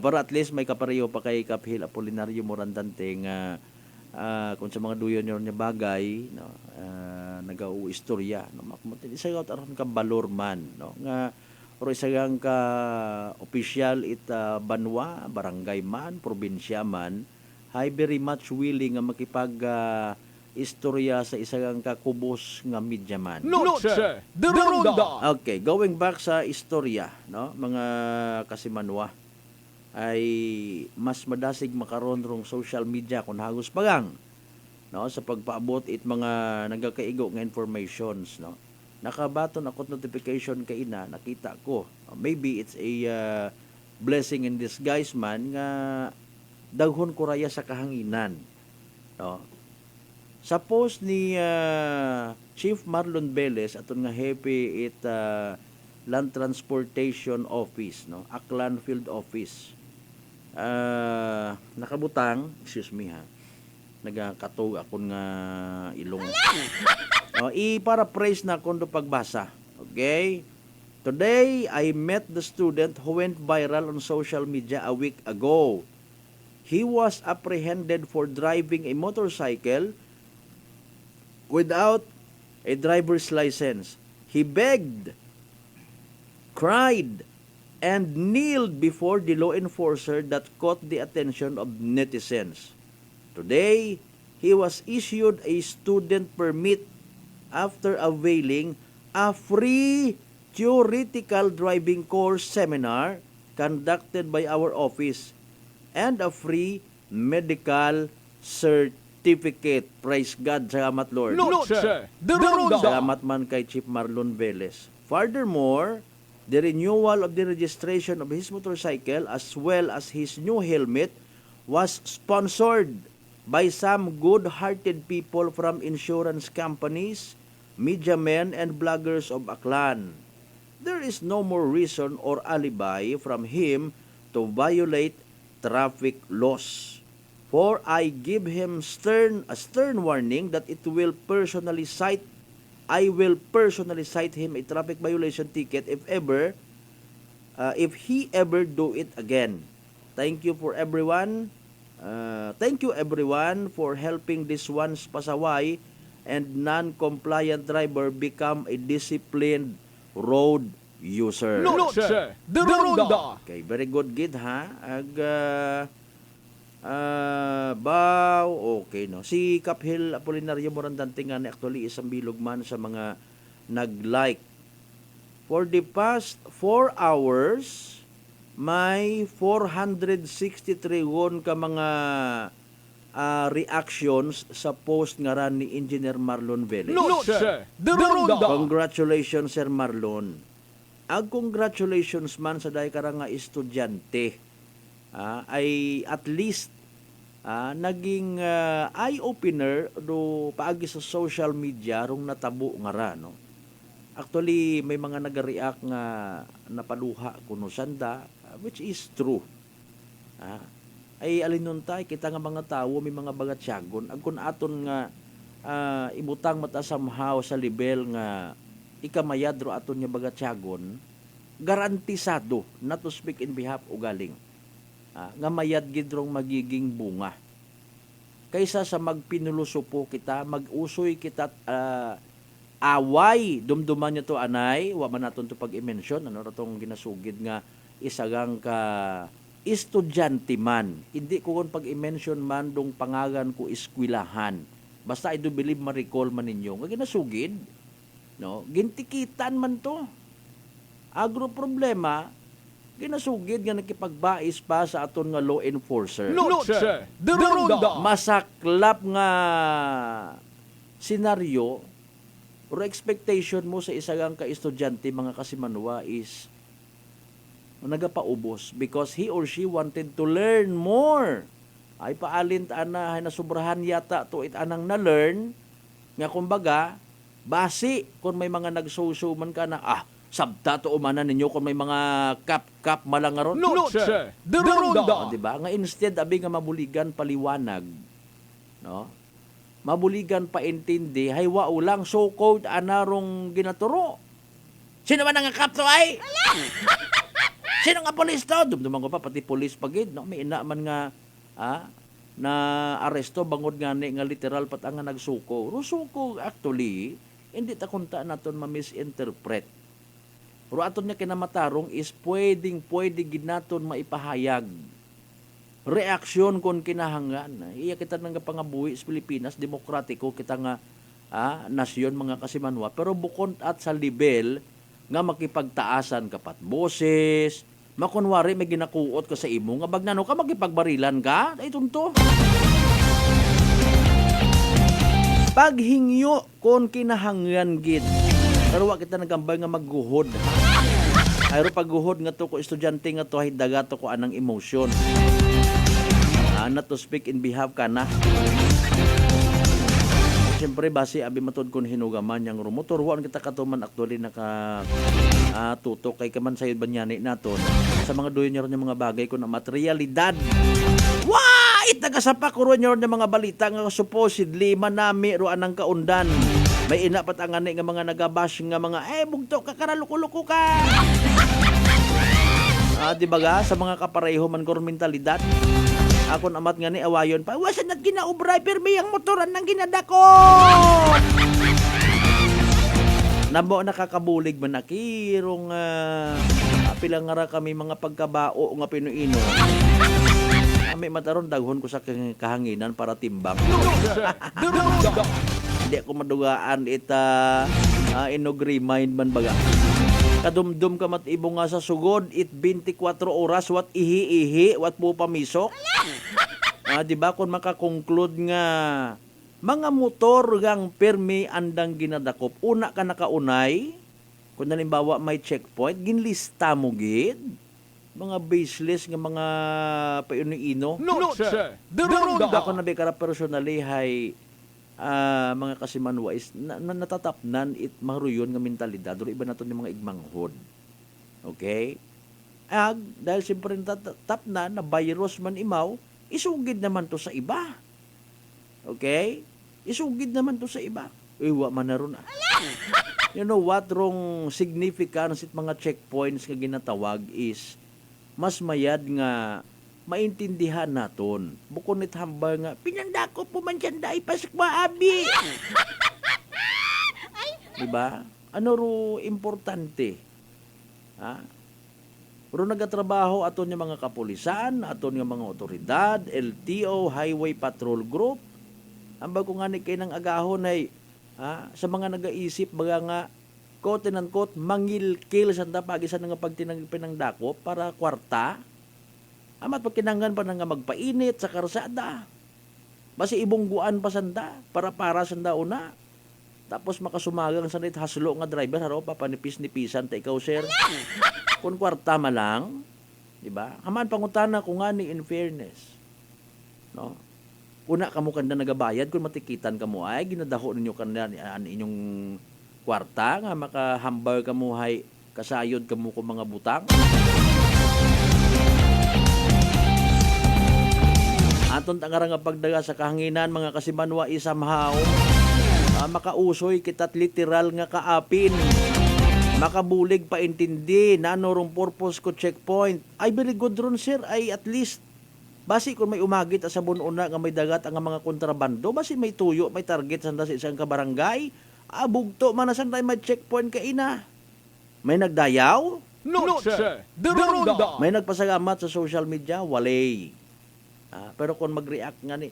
Pero at least may kapareho pa kay Cap Hill Apolinario Morandante nga kung sa mga duyon nyo niya bagay, no, nag-uistorya, no, isa yung aron ka balor man, no, nga or isa yung ka opisyal it banwa, barangay man, probinsya man, ay very much willing nga makipag istorya sa isang kakubos nga media man. Noche de Ronda. Okay, going back sa istorya, no, mga kasimanwa, ay mas madasig makaron rong social media kung hagos pagang, no, sa pagpaabot it mga nagakaigo nga informations, no. Nakabaton akot notification kay ina, nakita ko maybe it's a blessing in disguise man nga daghon ko raya sa kahanginan, no. Sa post ni Chief Marlon Velez aton nga hepe it Land Transportation Office, no? Aklan Field Office. Nakabutang, excuse me ha. Nagakatog akon nga ilong. I-paraphrase na akong do pagbasa. Okay? Today, I met the student who went viral on social media a week ago. He was apprehended for driving a motorcycle without a driver's license. He begged, cried, and kneeled before the law enforcer that caught the attention of netizens. Today, he was issued a student permit after availing a free theoretical driving course seminar conducted by our office and a free medical certificate. Praise God. Salamat, Lord. Noche de Ronda. Salamat man kay Chief Marlon Velez. Furthermore, the renewal of the registration of his motorcycle as well as his new helmet was sponsored by some good-hearted people from insurance companies, media men, and bloggers of Aklan. There is no more reason or alibi from him to violate traffic laws. For I give him a stern warning that I will personally cite him a traffic violation ticket if he ever do it again. Thank you everyone for helping this once pasaway and non-compliant driver become a disciplined road user. Noche de Ronda. Okay, very good gid ha. Baw, okay no. Si Kaphil Apolinario Morandante nga actually isang bilog man sa mga nag-like. For the past 4 hours, may 463 won ka mga reactions sa post nga ran ni Engineer Marlon Velez. Noche de Ronda. Congratulations, Sir Marlon. Congratulations man sa dahi karang nga estudyante. Ay at least naging eye-opener do paagi sa social media rong natabo nga ra, no? Actually, may mga nag-react nga napaluha kuno sanda, which is true. Ay alinuntay kita nga mga tawo may mga bagatyagon agkon aton nga ibutang mata somehow sa level nga ikamayad ro aton nga bagatyagon, garantisado na to speak in behalf o galing nga mayad gid rong magiging bunga kaysa sa magpinulusupo kita, mag-usoy kita away dumduman niya to anay wa man naton to pag-i-mention ano ra tong ginasugid nga isagang ka estudyante man, hindi ko kon pag-i-mention man dong pangalan ko eskwelahan, basta I do believe ma-recall man ninyo nga ginasugid, no, gintikitan man to agro problema ginasugid nga nakipagbais pa sa aton nga law enforcer. Noche de Ronda. Masaklap nga senaryo or expectation mo sa isagang ka estudyante mga kasimanwa is nagapaubos because he or she wanted to learn more. Ay paalin na nasubrahan yata to anang na-learn nga kumbaga basi kung may mga nagsuso man ka na sabta to umanan ninyo kung may mga kap malangaron. Noche de Ronda. Diba? Nga instead abi nga mabuligan paliwanag, no? Mabuligan paintindi haywa ulang so code anarong ginaturo. Sino man nga kap to ay? Sino nga pulis to? Dumduman ko pa pati pulis pagid, no? May ina man nga na aresto bangod nga ni nga literal pat nga nagsuko. Rusuko actually hindi ta kunta naton ma-misinterpret. Pero aton niya kinamatarong is pwede gid naton maipahayag. Reaksyon kon kinahangan. Iya kita nang pangabuhi sa Pilipinas, demokratiko kita nga nasyon mga kasimanwa, pero bukod at sa level nga makipagtaasan kapat boses, makunwari may ginakuot ka sa imo nga bagnano ka makipagbarilan ka, ay tunto. Paghingyo kon kinahangan gid. Pero wa kita nagambay nga magguhod. Ayro pagguhod nga to ko estudyante nga to ay daga to ko anang emotion. Not to speak in behalf ka na. Siyempre, base abi matod kun hinugaman yang rumotor, waan kita katuman actually tutok kay kaman sayod banyani naton sa mga duyon niya ron yung mga bagay ko na materialidad. Wah! Itagasapa ko ron niya ron yung mga balita nga supposedly manami roan ang kaundan. May inapat ang nga mga nagabash nga mga, bugto ka karaluko-luko ka. Di ba ga? Sa mga kapareho man ko ron mentalidad. Akon amat nga ni awayon pa, wasan at ginaubray, permi ang motoran ng ginadakot! Nabo nakakabulig man nakirong pilang nga kami mga pagkabao nga pinuino. Kami mataron daghon ko sa kahanginan para timbang. Hindi ako madugaan inog-remind man baga. Kadumdum ka matibong nga sa sugod, 24 oras, wat ihi-ihi, wat po pamisok. Diba, kung makakonclude nga, mga motor gang permi andang ginadakop, una ka nakaunay, kung nalimbawa may checkpoint, ginlista mo gid, mga baseless nga mga paino-ino. Ako na bikara personally, hay, mga kasimanwais natatapnan it maruyon nga mentalidad or iba naton yung mga igmanghod. Okay? Dahil siyempre natatapnan na virus man imaw, isugid naman to sa iba. Okay? Isugid naman to sa iba. Iwa man na ron. You know what? Wrong significance it mga checkpoints nga ginatawag is mas mayad nga maintindihan naton. Bukod nit hambal nga, pinandako po man dyan dahi pasok maabi. Diba? Ano ro importante? Ro nagatrabaho aton yung mga kapulisan, aton yung mga otoridad, LTO, Highway Patrol Group. Ang bago nga ni kayo ng agahon ay sa mga nagaisip, baga nga, quote and unquote, mangil-kil sanda pagisan nga pagtinang-pinangdako para kwarta. Amat pagkinangan pa nga magpainit sa karsada. Basi ibungguan pa sanda para sanda una. Tapos makasumagang sanit haslo nga driver haro papanipis-nipisan ta ikaw sir. Kung kwarta ma lang, di ba? Haman pangutana ko nga ni in fairness. No? Una kamo kanda nagabayad kung matikitan kamo ay ginadaho ninyo kanda inyong kwarta nga makahambar kamo hay kasayod kamo ko mga butang. Aton tangara nga pagdaga sa kahanginan mga kasimanwa somehow makausoy kitat literal nga kaapin makabulig paintindi na anong purpose ko checkpoint ay very good ron sir ay at least basi kung may umagit sa bununa nga may dagat ang mga kontrabando basi may tuyo may target sanda sa isang kabarangay bugto man na sanda may checkpoint kaina may nagdayaw may nagpasagamat sa social media walay. Pero kung mag-react nga ni,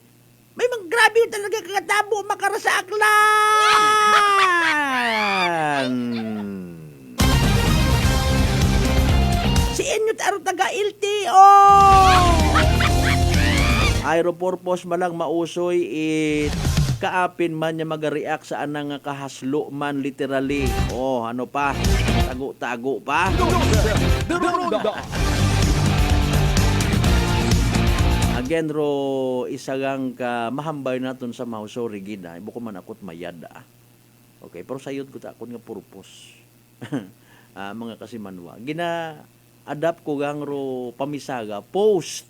may grabe talaga kakatabo makarasaklan! Si inyo taro taga LTO! Aeropurpose malang mausoy kaapin man niya mag-react sa anang kahaslo man literally. Ano pa? Tago-tago pa? Again ro isagang ka mahambay naton sa mauso rigida ibo ko man akot mayad Okay, pero sayod ko ta akon nga purpose. Mga kasimanwa gina-adapt ko gang ro pamisaga post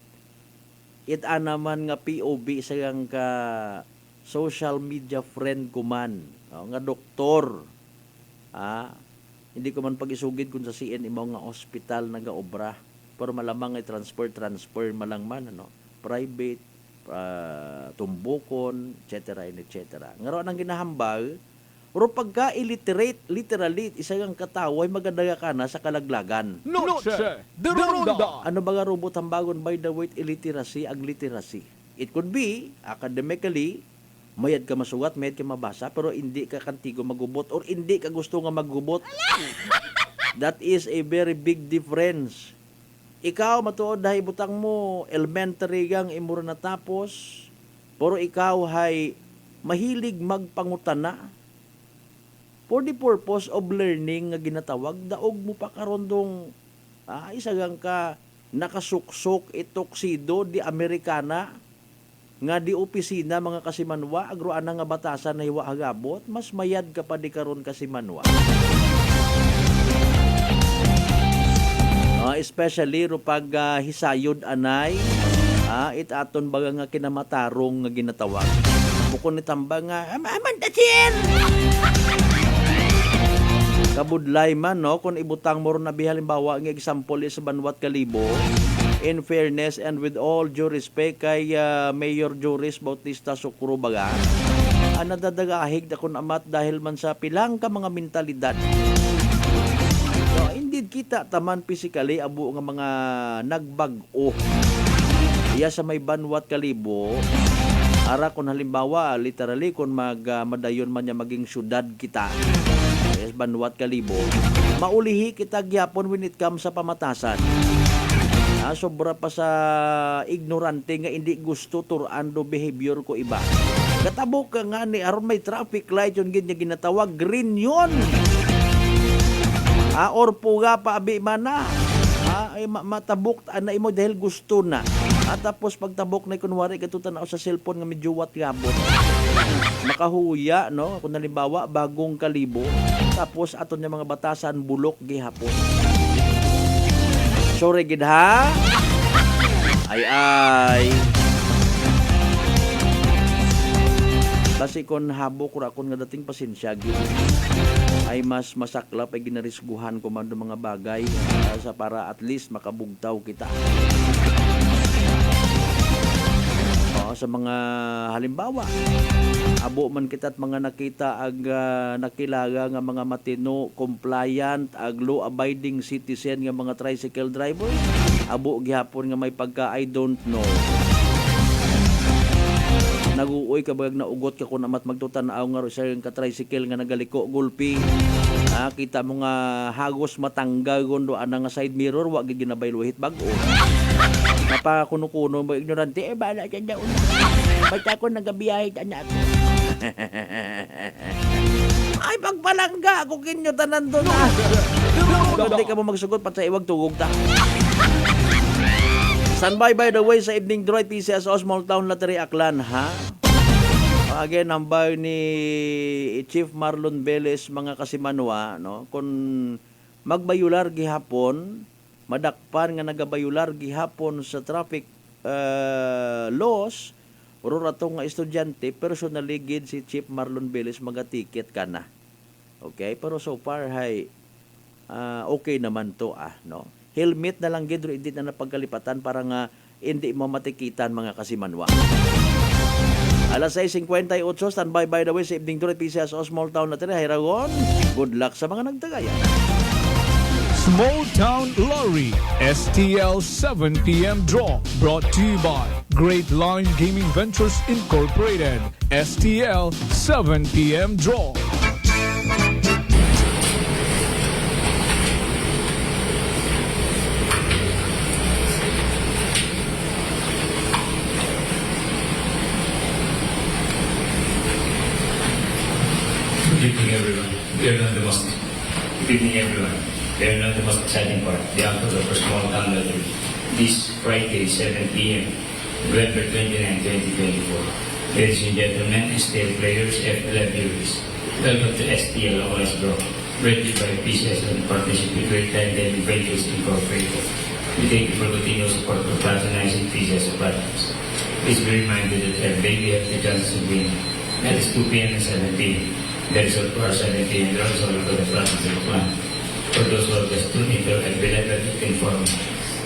it naman nga POB isagang ka social media friend ko man nga doktor. Hindi ko man pag-isugid kung sa CN imaw nga hospital nagaobra pero malamang ay transfer malang man private, tumbukon, etc. Ngaron ang ginahambal, pero pagka illiterate, literally, isang kataway magadaga ka na sa kalaglagan. Ano ba nga robot hambagon by the word illiteracy, ag literacy? It could be, academically, mayad ka masugat, mayad ka mabasa, pero hindi ka kantigo magubot or hindi ka gusto nga magubot. That is a very big difference. Ikaw matuod dahi butang mo elementary gang imura natapos pero ikaw hay mahilig magpangutana for the purpose of learning nga ginatawag daog mo pa karondong isagang ka nakasuksok itoksido di Amerikana nga di opisina mga kasimanwa agroan nga batasan na hiwa hagabot mas mayad ka pa di karon kasimanwa. Especially ro pag hisayod anay itaton baga nga kinamatarong nga ginatawag bukod ni tambang nga amandasin kabudlay man no kung ibutang mo ron na halimbawa nga example is banwat kalibo. In fairness and with all due respect kay Mayor Joris Bautista Sucro baga, nadadagahig na kun amat dahil man sa pilang ka mga mentalidad. So, indeed kita taman physically abo nga mga nagbag-o. Iya sa may banwat kalibo, ara kun halimbawa literally kun madayon man niya maging syudad kita. Yes, banwat kalibo. Maulihi kita gyapon when it comes sa pamatasan. Sobra pa sa ignorante nga hindi gusto turando behavior ko iba. Katabok ka nga ni aron may traffic light yun ginatawag green yun. Or puga pa abi mana. Matabok na imo dahil gusto na. At tapos pagtabok na kunwari katutan ako sa cellphone nga medyo wat gabot. Makahuya no kung halimbawa bagong kalibo tapos aton nga mga batasan bulok gihapon. Sorry gid ha. Ay. Kasi kon habok ra kon nga dating pasensya gid. Ay mas masaklap ay ginarisguhan ko man mga bagay sa para at least makabugtaw kita. Sa mga halimbawa abo man kita at mga nakita ag nakilaga nga mga matino, compliant, ag law abiding citizen nga mga tricycle driver, abo gihapon nga may pagka I don't know. Naguoy ka bagag naugot ka kun amat magtutanaw nga sa ka tricycle nga nagaliko gulpi. Kita mo nga hagos matangga gondo ana nga side mirror wa gid ginabayluhit bag-o. Napakuno-kuno mo ignorante bala dyan daw. Ba't ako nagabiyahe anak? Ay pagpalangga ako kinyo tanan doon Hindi ka mo magsugot pat sa iwag tugog ta. Standby by the way sa evening droid PCSO Small Town Lottery Aklan ha. Again number ni Chief Marlon Velez mga kasimanwa no kung magbayular gihapon madakpan nga nagabayular gihapon sa traffic laws uro rato nga estudyante personally gid si Chief Marlon Velez magatiket kana. Okay, pero so far hay okay naman to no. Helmet na lang gid ro hindi na napagkalipatan para nga hindi mamatikitan mga kasimanwa. Alas 6:58 standby by the way sa evening tour PCS o Small Town natin Hiragon. Good luck sa mga nagtagaya. Small Town Lottery STL 7 p.m. draw brought to you by Great Line Gaming Ventures Incorporated. STL 7 p.m. draw. Good evening, everyone. We are not the most. Good evening, everyone. We are not the most exciting part. The output of our Small Town Lottery. This Friday, 7 p.m., November 29, 2024. Ladies and gentlemen, STL players, F11 viewers, welcome to STL OS Draw, ready by PCS and partnership with Great Time Gaming Ventures Incorporated. We thank you for continuous support of patronizing PCS platforms. Please be reminded that every day we have the chance to win. That is 2 p.m. and 7 p.m. That is all for our 7 p.m. There is all for the platforms of the plan. For those who have just tuned into and been able to inform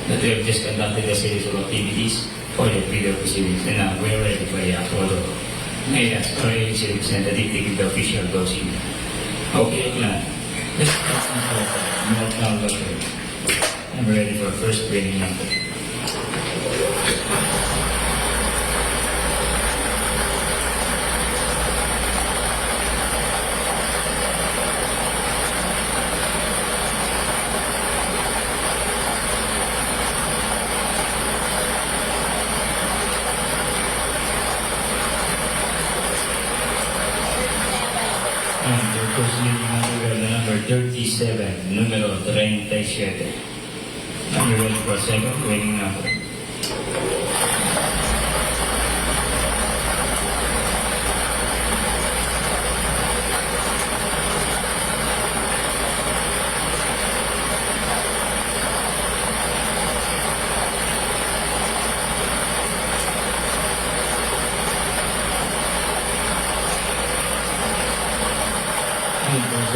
that we have just conducted a series of activities for your video proceedings and now we are ready for the actual draw. May I ask our agency representative to give the official dosing. Okay, plan. Let's start with Small Town Lottery. I'm ready for first winning number. Number 37, número 37. Are you ready for second winning number?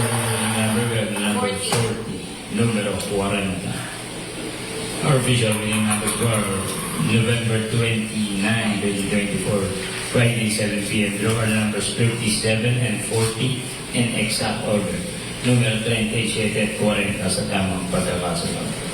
number, we have the number 40, numero 40. Our official winning number for November 29, 2024, Friday 7 p.m. Draw are numbers 37 and 40 in exact order. Numero 37 at 40 sa tamang pagkakasunod.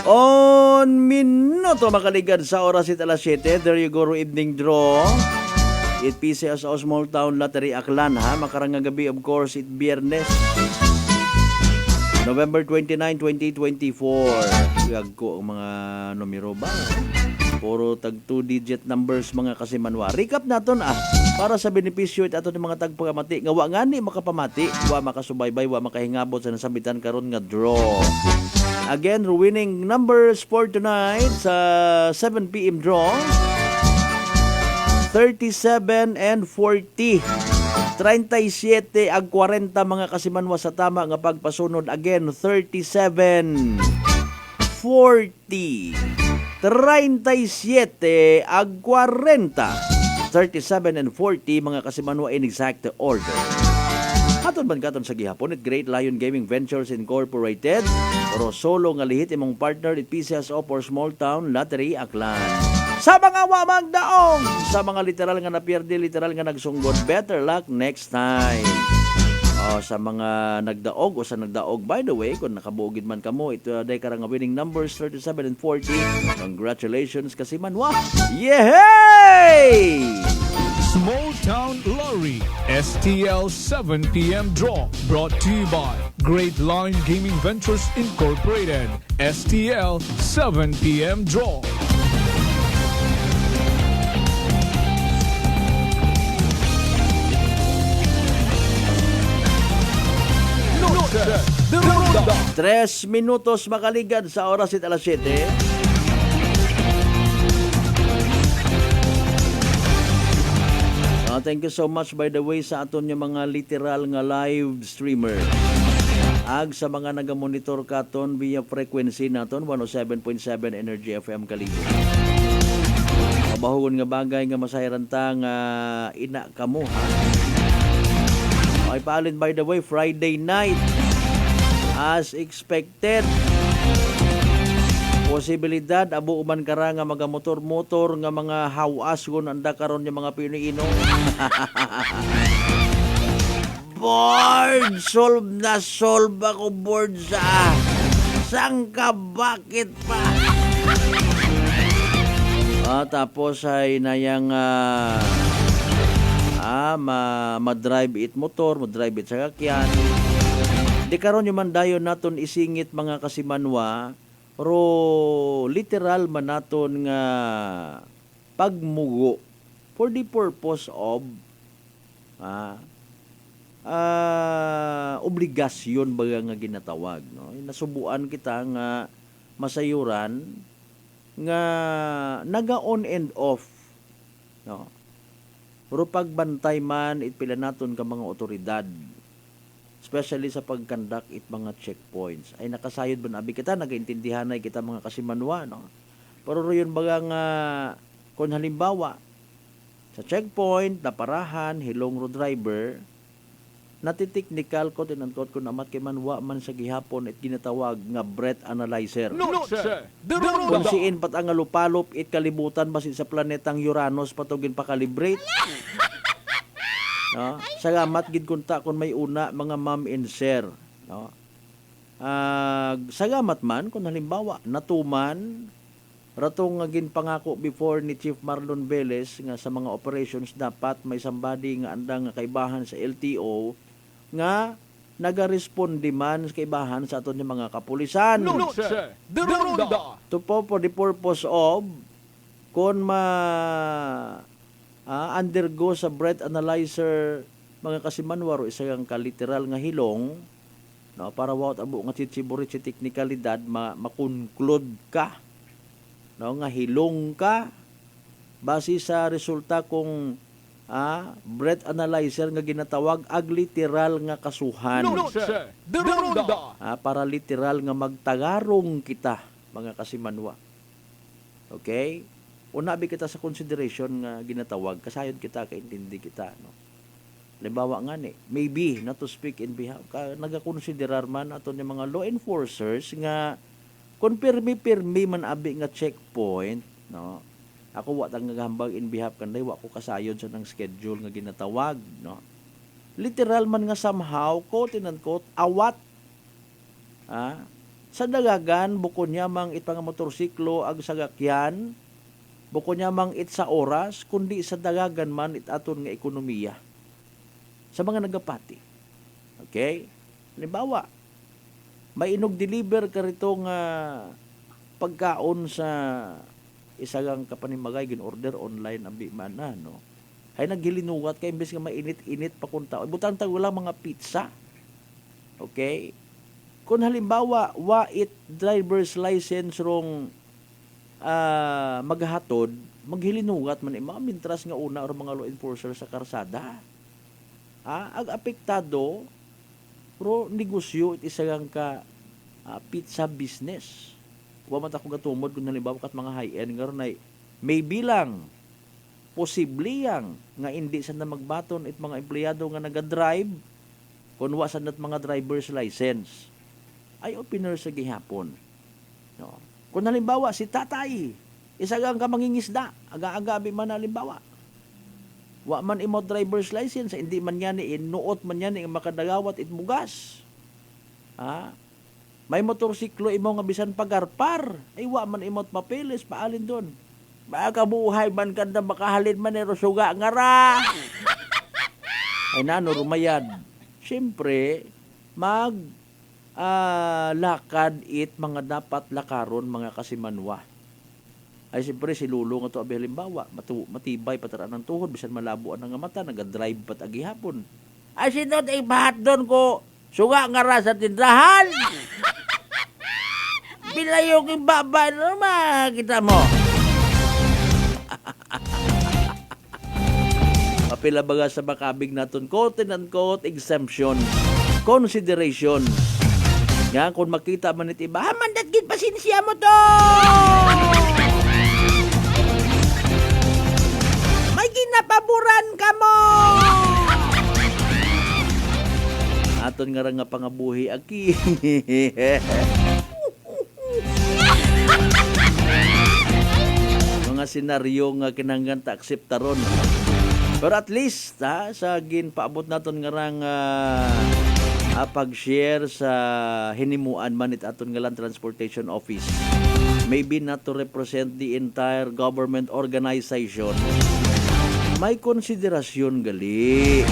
On minuto makaligad sa oras at alas 7. There you go, evening draw. It PCS o Small Town Lottery Aklan, ha? Makarang gabi, of course, it Biyernes. November 29, 2024. Yag ko ang mga numero ba? Puro tag 2-digit numbers mga kasimanwa. Recap naton para sa benepisyo at ato ng mga tagpagamati. Nga wa nga ni makapamati, wa makasubaybay, wa makahingabot sa nasabitan karon nga draw. Again, winning numbers for tonight sa 7 p.m. draw. 37 and 40. 37 ag 40 mga kasimanwa sa tama nga pagpasunod. Again, 37, 40, 37 ag 40. 37 and 40 mga kasimanwa in exact order. Aton man katon sa gihapon it Great Lion Gaming Ventures Incorporated. Rosolo nga lihit imong partner it PCSO for Small Town Lottery Aklan. Sa mga wa magdaong, sa mga literal nga napierde, literal nga nagsunggod, better luck next time. Sa mga nagdaog o sa nagdaog, by the way, kung nakabugid man kamo, ito day karang winning numbers 37 and 40. Congratulations kasi manwa. Yehey! Small Town Lottery STL 7 p.m. draw brought to you by Great Lion Gaming Ventures Incorporated. STL 7 p.m. draw. De Ronda. 3 minutos makaligad sa oras at alas 7. Thank you so much by the way sa aton yung mga literal nga live streamer. Ag sa mga nagamonitor katon via frequency naton 107.7 Energy FM Kalibo. Mabahugon nga bagay nga masayaranta nga ina kamo ha. Ay paalin by the way Friday night as expected. Posibilidad abo uman kara nga magamotor-motor nga mga hawas kun anda karon yung mga Pinoyino. Board solve ako board sa sangka bakit pa. Tapos ay nayang ma-drive it motor, ma-drive it sakyan. Di karon yung mandayon naton isingit mga kasimanwa. Pero literal man naton nga pagmugo for the purpose of obligasyon baga nga ginatawag no. Nasubuan kita nga masayuran nga naga on and off no. Pero pagbantay man itpila naton ka mga otoridad especially sa pagkandak it mga checkpoints ay nakasayod ba nabi kita nagaintindihan ay kita mga kasimanwa no. Pero yun baga nga kung halimbawa sa checkpoint naparahan hilong road driver natitiknikal ko tinangkot ko namat kay manwa man sa gihapon it ginatawag nga breath analyzer. Kung siin pat ang lupalop it kalibutan basin sa planetang Uranus patugin pa-calibrate. No? Salamat gid kunta kun may una mga ma'am and sir. No? Salamat man kung halimbawa natuman ratong nga ginpangako before ni Chief Marlon Velez nga sa mga operations dapat may somebody nga andang nga kaibahan sa LTO nga naga-responde man sa kaibahan sa aton yung mga kapulisan. To po for the purpose of kung undergo sa breath analyzer mga kasimanwaro isang kaliteral nga hilong no, para wawat abo nga chichiburit si teknikalidad makonclude ka no, nga hilong ka base sa resulta kung breath analyzer nga ginatawag ag literal nga kasuhan para literal nga magtagarong kita mga kasimanwa. Okay? Unabi kita sa consideration nga ginatawag, kasayon kita, kaintindi kita, no? Halimbawa nga ni, maybe, not to speak in behalf, nagakonsiderar man ato ni mga law enforcers nga kung pirmi man abi nga checkpoint, no? Ako wa tang nagahambag in behalf kanday, wa ko kasayon sa nang schedule nga ginatawag, no? Literal man nga somehow, quote and unquote, awat. Sa dagagan, buko niya mang it mga motorsiklo ag sagakyan, buko niya mang it sa oras, kundi sa dagagan man it aton nga ekonomiya. Sa mga nagapati. Okay? Halimbawa, may inog-deliver ka rito nga pagkaon sa isagang kapanimagay, gin-order online abi man na, no? Ay naghilinuwat kay imbes nga mainit-init pa kung tao. Butang tayo lang mga pizza. Okay? Kung halimbawa, wa it driver's license rong maghatod, maghilinuwat man mga mintras nga una or mga law enforcer sa karsada. Ag apektado pro negosyo it isagang ka pizza business. Wa man ta ko gatumod kun halimbawa kat mga high-end ngaron ay maybe lang posible yang nga hindi sa na magbaton it mga empleyado nga naga-drive kun wa sa nat mga driver's license. Ay opener sa gihapon. No. Kun halimbawa si tatay isagang ka mangingisda, aga-aga abi man halimbawa. Wa man imo driver's license, hindi man yan nuot man yan ang makadagawat it bugas. May motorsiklo imo nga bisan pagarpar, ay wa man imot papeles, paalin doon. Baka buhay man kanda makahalin man ni Rosuga nga ra. Ay nano, rumayad. Siyempre, lakad it mga dapat lakaron mga kasimanwa. Ay siyempre si Lulo nga to abi halimbawa, matibay pataraan ng tuhod, bisan malabuan nga mata, naga-drive pat agihapon. Ay sinod ay bahat doon ko, suga nga ra sa tindahan. Bilayong ibaba naman, kita mo. Papila baga sa makabig naton, quote and unquote, exemption, consideration. Nga, kung makita man iti iba, mandat gid pasinsya mo to! May ginapaboran ka mo! Aton nga pangabuhi aki. Mga senaryo nga kinanggan ta akseptaron. Pero at least sa ginpaabot naton nga pag-share sa hinimuan man it aton nga Land Transportation Office. Maybe not to represent the entire government organization. May konsiderasyon gali.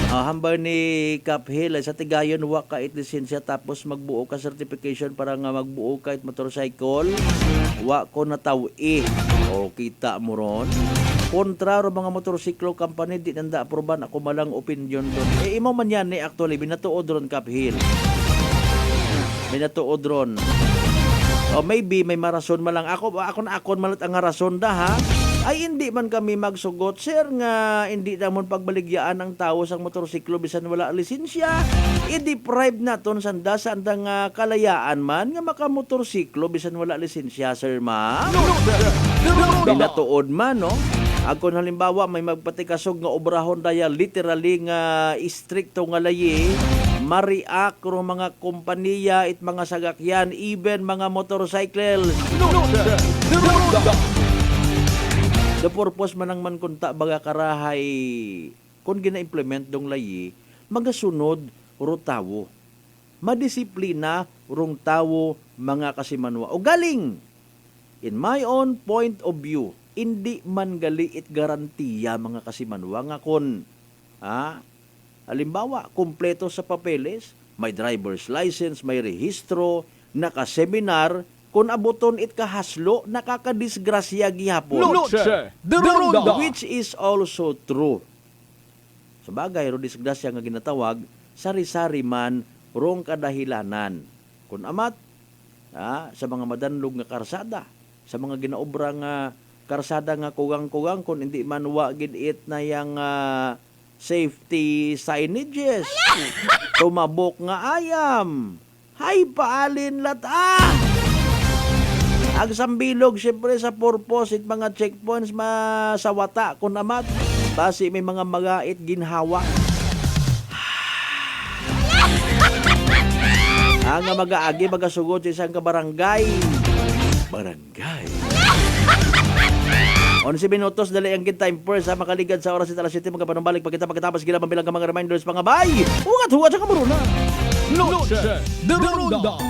Hambal ni Kaphil sa tigayon wa ka it lisensya tapos magbuo ka certification para nga magbuo ka it motorcycle, wa ko natawi. O kita mo ron. Kontra ro mga motorsiklo company di nanda aproban ako malang opinion doon. Imo man yan actually binatuod ron Kaphil. Binatuod ron. O maybe may marason man lang ako na akon malat ang rason da ha. Ay hindi man kami magsugot sir nga hindi namon pagbaligyaan ang tao sang motorsiklo bisan wala lisensya. I-deprive naton sanda nga kalayaan man nga makamotorsiklo bisan wala lisensya sir ma'am. Binatuod man no. Ako halimbawa may magpatikasog nga obrahon daya literally nga istrikto nga layi mariak ro mga kompanya it mga sagakyan even mga motorcycle. The purpose manang man kunta baga karahay kung gina-implement dong layi magasunod ro tawo. Madisiplina rong tawo mga kasimanwa. O galing in my own point of view hindi man gali it garantiya mga kasimanwa nga kun halimbawa kumpleto sa papeles, may driver's license, may rehistro, naka-seminar, kung abuton it kahaslo, nakakadisgrasya gihapon. Which is also true. Sabagay, ro disgrasya nga ginatawag, sari-sari man rong kadahilanan. Kung amat, sa mga madanlog nga karsada, sa mga ginaobra nga karsada nga kugang-kugang, kung hindi man wagid it na yung safety signages, tumabok nga ayam, hay paalin lata! Ang sambilog, siyempre sa purpose, it mga checkpoints, masawata, kunamat. Basi may mga magait, ginhawa. Ang mag-aagi, magasugod sa isang kabarangay. Barangay. 11 minutos, dali ang good time first, makaligad sa oras italas 7, magkapanumbalik, pagkatapos gila pambilang ka mga reminders, mga bay! Hugat sa kamuruna! Noche de Ronda.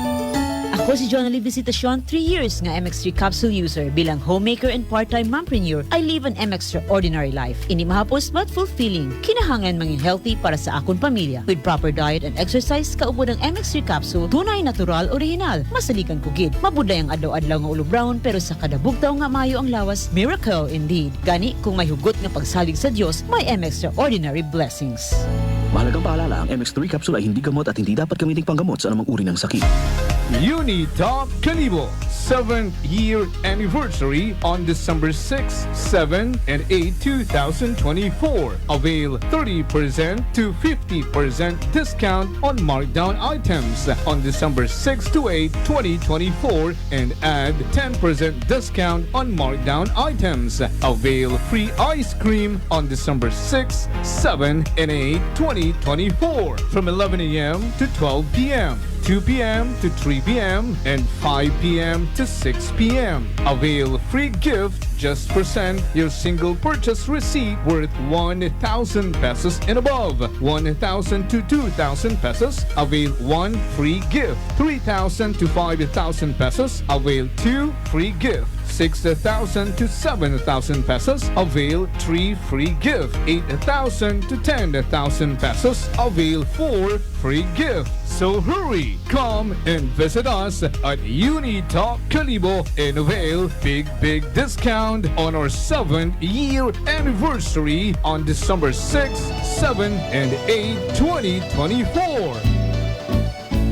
Ako si Jonali Visitacion, 3 years nga MX3 capsule user. Bilang homemaker and part-time mompreneur, I live an extraordinary life. Ini mahapos but fulfilling. Kinahangan mangin healthy para sa akong pamilya. With proper diet and exercise, kaubod ang MX3 capsule, tunay, natural, original. Masaligan kugid. Mabuday ang adlaw-adlaw nga ulo brown, pero sa kada bugtaw nga mayo ang lawas, miracle indeed. Gani, kung may hugot nga pagsalig sa Dios, may extraordinary blessings. Mahalagang paalala, ang MX3 capsule ay hindi gamot at hindi dapat gamiting panggamot sa anumang uri ng sakit. Unitop Calibo 7th year anniversary on December 6, 7, and 8, 2024. Avail 30% to 50% discount on markdown items on December 6 to 8, 2024 and add 10% discount on markdown items. Avail free ice cream on December 6, 7, and 8, 2024 from 11 a.m. to 12 p.m. 2 p.m. to 3 p.m. and 5 p.m. to 6 p.m. Avail free gift just present your single purchase receipt worth 1,000 pesos and above. 1,000 to 2,000 pesos, avail 1 free gift. 3,000 to 5,000 pesos, avail 2 free gift. 6,000 to 7,000 pesos, avail 3 free gift. 8,000 to 10,000 pesos, avail 4 free gift. So hurry, come and visit us at Unitop Calibo and avail big discount on our 7th year anniversary on December 6, 7, and 8, 2024.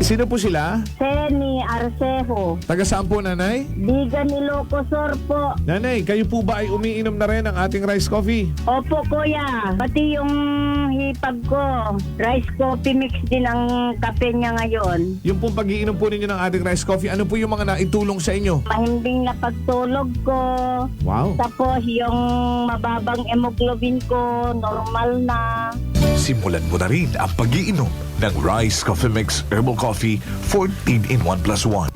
Sino po sila? Seni Arcejo. Taga saan po, nanay? Bigan Ilocosur po. Nanay, kayo po ba ay umiinom na rin ng ating rice coffee? Opo, kuya. Pati yung hipag ko, rice coffee mix din ang kape niya ngayon. Yung pong pag-iinom po ninyo ng ating rice coffee, ano po yung mga naitulong sa inyo? Mahimbing na pagtulog ko. Wow. Tapos yung mababang hemoglobin ko, normal na. Simulan mo na rin ang pag-iinom ng Rice Coffee Mix Herbal Coffee 14 in 1+1.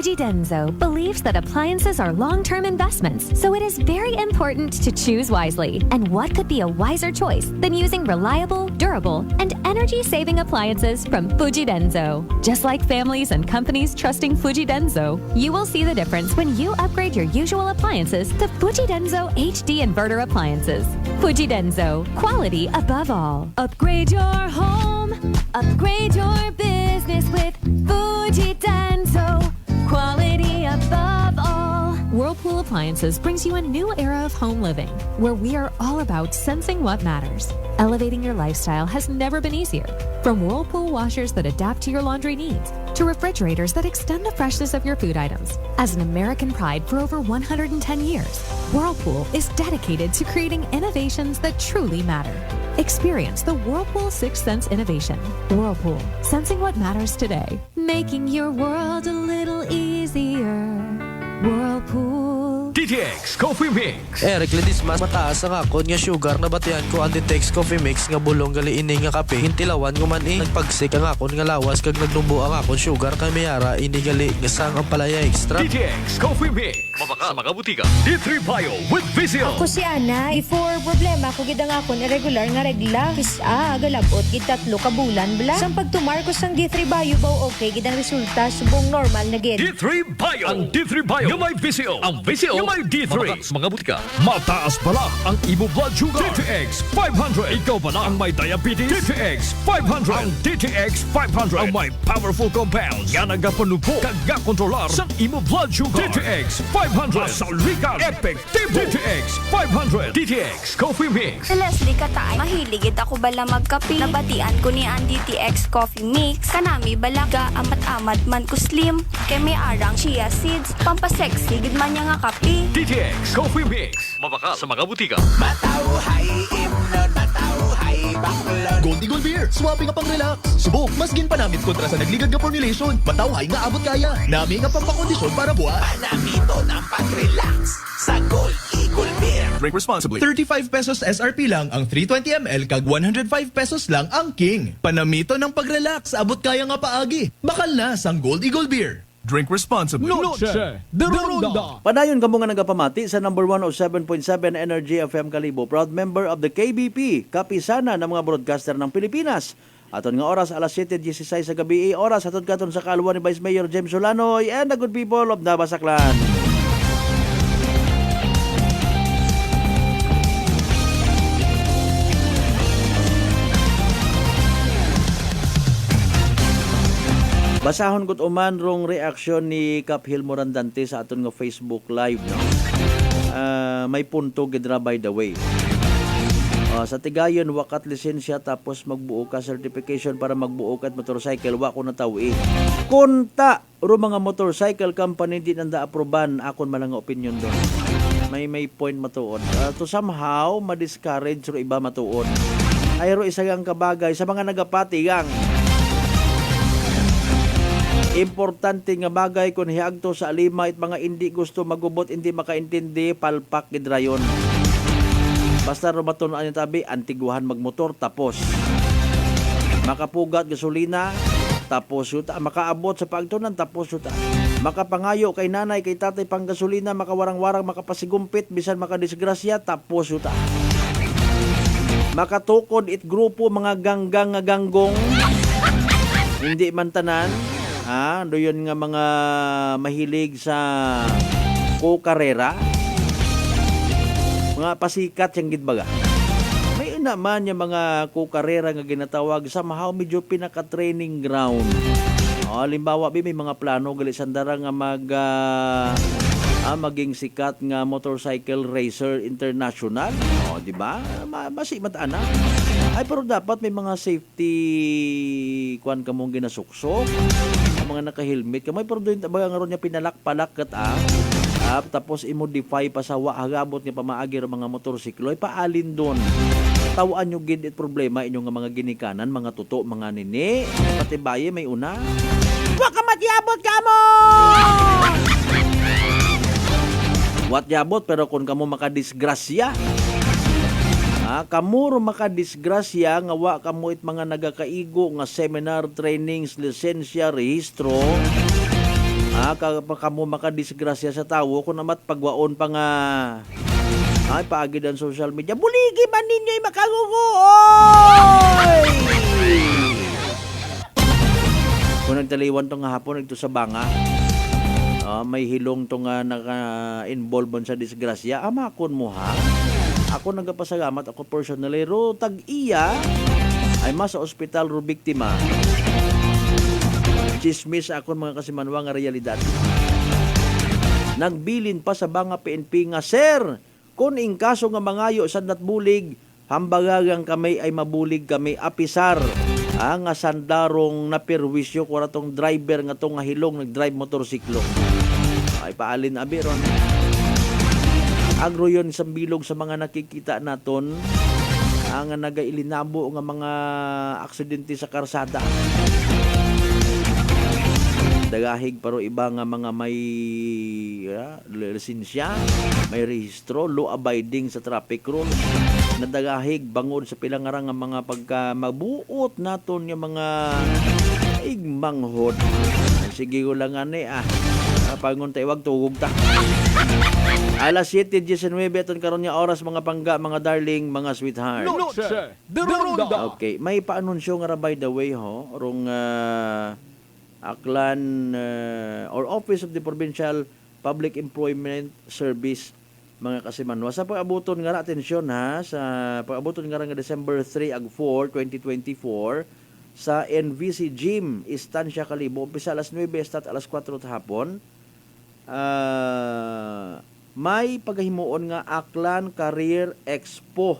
Fujidenzo believes that appliances are long-term investments, so it is very important to choose wisely. And what could be a wiser choice than using reliable, durable, and energy-saving appliances from Fujidenzo? Just like families and companies trusting Fujidenzo, you will see the difference when you upgrade your usual appliances to Fujidenzo HD inverter appliances. Fujidenzo, quality above all. Upgrade your home, upgrade your business with Fujidenzo. Quality above all. Whirlpool Appliances brings you a new era of home living, where we are all about sensing what matters. Elevating your lifestyle has never been easier. From Whirlpool washers that adapt to your laundry needs, to refrigerators that extend the freshness of your food items. As an American pride for over 110 years, Whirlpool is dedicated to creating innovations that truly matter. Experience the Whirlpool Sixth Sense innovation. Whirlpool, sensing what matters today. Making your world a little easier. Whirlpool. DTX Coffee Mix. Eric Ledismas, mataas ang akon nga sugar na batian ko ang DTX Coffee Mix nga bulong gali ini nga kape. Hintilawan ko man nagpagsik ang akon nga lawas kag nagdumbo ang akon sugar kay mayara ini gali nga sang ang palaya extra. DTX Coffee Mix. Mabaka sa mga butika. D3 Bio with Vizio. Ako si Ana, before problema ko gid ang akon irregular nga regla. Kisa galabot gid 3 ka bulan bla. Sang pagtumar ko sang D3 Bio baw okay gid ang resulta subong normal na gid. D3 Bio. Ang D3 Bio nga may Vizio. Ang Vizio nga may D3. Mabaka sa mga butika. Mataas pala ang imo blood sugar. DTX 500. Ikaw pala ang may diabetes. DTX 500. Ang DTX 500 ang may powerful compounds nga nagapanubo kag kontrolar sa imo blood sugar. DTX 500. Asalikan. Effective. DTX 500. DTX Coffee Mix. Sa Leslie Katay, mahiligid ako bala magkape. Nabatian ko ni ang DTX Coffee Mix. Kanami balaga amat-amat man ko slim. Kay may arang chia seeds. Pampasexy gid man niya nga kape. DTX Coffee Mix. Mabaka sa mga butika. Matauhay, imnon, matauhay, Gold Eagle Beer, swabe nga pang relax. Subok, mas gin panamit kontra sa nagligad nga formulation. Matawhay nga abot kaya. Nami nga pampakondisyon para buhat. Panamito ng pag-relax sa Gold Eagle Beer. Drink responsibly. 35 pesos SRP lang ang 320 ml kag 105 pesos lang ang King. Panamito ng pag-relax, abot kaya nga paagi. Bakal na sang Gold Eagle Beer. Drink responsibly. Noche de Ronda. Padayon kamo nga nagapamati sa number 107.7 Energy FM Kalibo. Proud member of the KBP, kapisana ng mga broadcaster ng Pilipinas. Aton nga oras alas 7:16 sa gabi, oras aton katon sa kalwa ni Vice Mayor James Solanoy and the good people of Nabasaklan. Basahon ko't uman rong reaksyon ni Kap Hill Morandante sa aton nga Facebook Live, no? May punto gidra by the way. Sa tigayon wakat lisensya tapos magbuo ka certification para magbuo kat motorcycle wa ko natawi. Kunta ro mga motorcycle company di nanda aproban akon man nga opinion doon. May point matuod. To somehow ma-discourage ro iba matuod. Ay ro isa gang kabagay sa mga nagapatigang. Importante nga bagay kung hiagto sa alima at mga hindi gusto magubot, hindi makaintindi, palpak gidrayon. Basta rumaton ang tabi, antiguhan magmotor, tapos. Makapugat gasolina, tapos yuta. Makaabot sa pagtunan, tapos yuta. Makapangayo kay nanay, kay tatay pang gasolina, makawarang-warang, makapasigumpit, bisan makadisgrasya, tapos yuta. Makatukod it grupo, mga ganggang nga ganggong, hindi man tanan. Doon nga mga mahilig sa kukarera. Mga pasikat yung gitbaga. May naman yung mga kukarera nga ginatawag sa somehow medyo pinaka-training ground. Halimbawa, may mga plano gali sandara nga maging sikat nga motorcycle racer international. Di ba? Mataan na. Ay, pero dapat may mga safety kuan ka mong ginasuksok. Mga naka-helmet kamay pero doon tabaga nga ron niya pinalak-palak kat tapos i-modify pa sa hagabot nga pamaagi ro mga motorsiklo ay paalin doon. Tawaan nyo gid it problema inyong nga mga ginikanan, mga tuto, mga nini, pati baye may una. Wa ka matyabot kamo! Wat yabot pero kung kamo makadisgrasya. Kamuro makadisgrasya nga wa kamo it mga nagakaigo nga seminar, trainings, lisensya, rehistro. Kamo makadisgrasya sa tawo kung namat pagwaon pa nga paagid ang social media. Buligi man ninyo'y makagugoy! Kung nagtaliwan to nga hapon ito sa banga, may hilong to nga naka-involve sa disgrasya, amakon mo ha? Ako nagapasalamat, ako personally, ro tag-iya ay mas sa ospital ro biktima. Chismis ako mga kasimanwa nga realidad. Nagbilin pa sa banga PNP nga, Sir, kung in kaso nga mangayo sa natbulig, hambagagang kami ay mabulig kami apisar. Nga sandarong napirwisyo ko ratong driver nga tong nga hilong nag-drive motorsiklo. Ay paalin abiron. Agro yun sa bilog sa mga nakikita naton ang nagailinabo nga mga aksidente sa karsada. Dagahig pero iba nga mga may lisensya, may rehistro, law abiding sa traffic rules. Nadagahig bangod sa pilangarang nga mga pagka mabuot naton yung mga igmanghod. Sige ko lang pangon tayo wag tugog ta. Alas 7:19 aton karon nga oras mga pangga, mga darling, mga sweetheart. Noche de Ronda. Okay, may paanunsyo nga by the way rong Aklan or Office of the Provincial Public Employment Service mga kasimanwa. Sa pag-abuton nga atensyon sa pag-abuton nga December 3 ag 4, 2024 sa NVC Gym, Estancia Kalibo, umpisa alas 9 hasta alas 4 hapon. May paghimuon nga Aklan Career Expo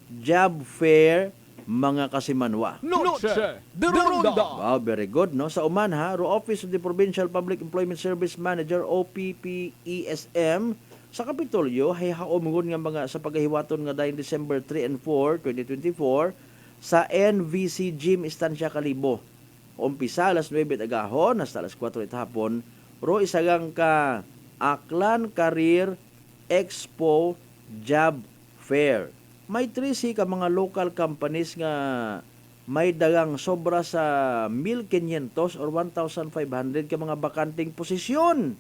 Job Fair mga kasimanwa. Noche de Ronda. Wow, very good, no? Sa uman ro Office of the Provincial Public Employment Service Manager OPPESM sa Kapitolyo hay haomgon nga mga sa paghiwaton nga dahil December 3 and 4, 2024 sa NVC Gym Estancia Kalibo. Umpisa alas 9 agahon hasta alas 4 hapon. Ro isagang ka Aklan Career Expo Job Fair. May 3 ka mga local companies nga may dagang sobra sa 1,500 or 1,500 ka mga bakanting posisyon.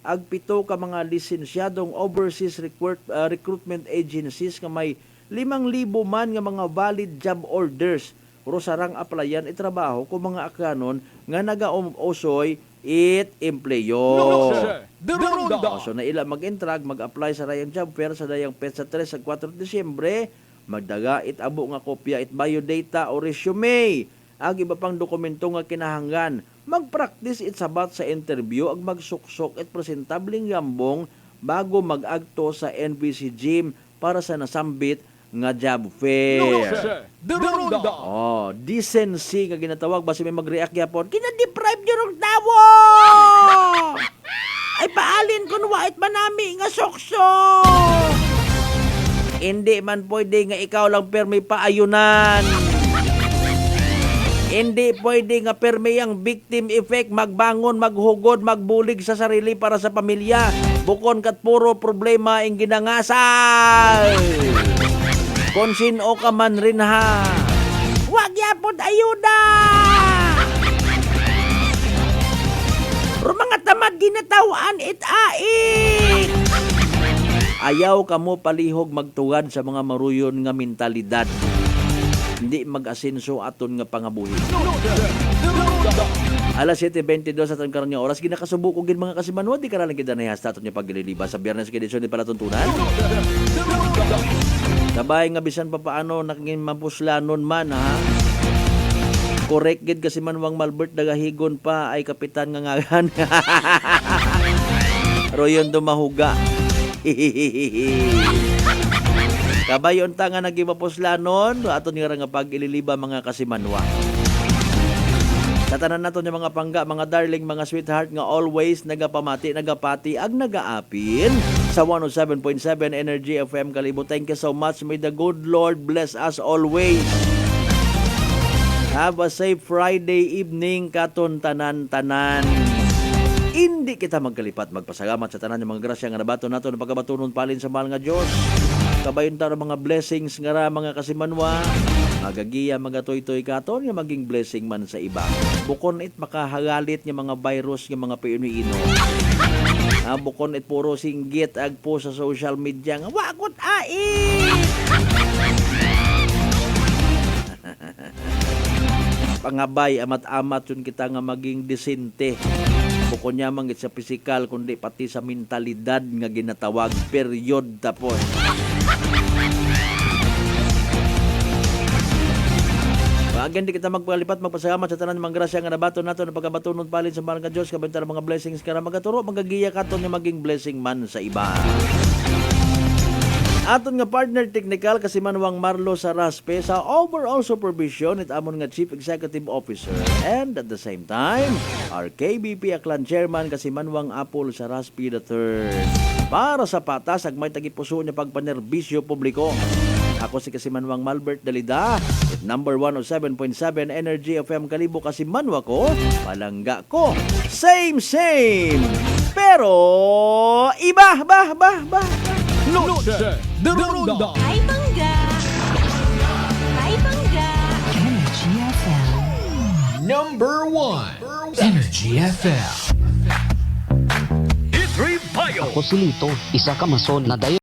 Agpito ka mga lisensyadong overseas recruitment agencies nga may 5,000 man nga mga valid job orders. Pero sarang applyan itrabaho kung mga akanon nga nagaosoy it empleyo. So na ila mag-intrag, mag-apply sa rayang job fair sa dayang petsa 3 sa 4 de Disyembre, magdaga it abo nga kopya it biodata o resume. Ag iba pang dokumento nga kinahanglan. Mag-practice it sabat sa interview ag magsuksok it presentabling gambong bago mag-agto sa NVC Gym para sa nasambit nga job fair. Oh, decency nga ginatawag basi may mag-react gyapon. Kina-deprive niyo ng tawo. Ay paalin kun wait manami nga sukso. Hindi man pwede nga ikaw lang permi paayunan. Hindi pwede nga permi ang victim effect magbangon, maghugod, magbulig sa sarili para sa pamilya. Bukon kat puro problema ang ginangasal. Kung sino ka man rin ha. Huwag yapon ayuda! Pero mga tamad ginatawan it-aik! Ayaw ka mo palihog magtugad sa mga maruyon nga mentalidad. Hindi mag-asenso aton nga pangabuhi. Alas 7:22 sa atong karong oras ginakasubo ko gid mga kasimanwa di karalang gid na hasta aton nga pagliliba sa Biyernes kay edisyon ni palatuntunan. Sabay nga bisan pa paano naging mapuslanon man ha. Correct gid kasi manwang Malbert dagahigon pa ay kapitan nga ngagan. Royon dumahuga. Kabayon ta nga naging mapuslanon aton nga pag-ililiba mga kasimanwa. Tatanan nato ni mga pangga, mga darling, mga sweetheart nga always nagapamati, nagapati, ag nagaapin sa 107.7 Energy FM Kalibo. Thank you so much. May the good Lord bless us always. Have a safe Friday evening katon tanan-tanan. Hindi kita magkalipat, magpasalamat sa tanan ng mga grasya nga nabato nato ng pagkabatunon palin sa mahal nga Diyos. Kabayon ta ng mga blessings nga ra mga kasimanwa. Magagiya, magatoy-toy katon nga maging blessing man sa iba. Bukon it makahagalit nga mga virus nga mga piuno-ino. Bukon it puro singgit agpo sa social media nga wakot ai. Pangabay amat-amat yun kita nga maging disente. Bukon niya mangit sa pisikal kundi pati sa mentalidad nga ginatawag period tapos. Again, di kita magpalipat, magpasalamat sa tanan ng mga grasya nga nabato nato na pagkabatunon palin sa mahal nga Diyos, kabantara mga blessings kara magaturo, magagiya katon nga maging blessing man sa iba. Aton nga partner technical kasi manwang Marlo Saraspe sa overall supervision it amon nga Chief Executive Officer and at the same time our KBP Aklan Chairman kasi manwang Apol Saraspe III. Para sa patas ag may tagipuso niya pagpanerbisyo publiko. Ako si Kasimanwang Malbert Dalida, number 107.7 Energy FM Kalibo Kasimanwa ko, palangga ko, same, pero iba, Noche de Ronda. Ay, bangga! Ay, bangga! Energy FM. Number 1. Energy FM. Itri Bayo. Ako si Lito, isa ka mason na dayo.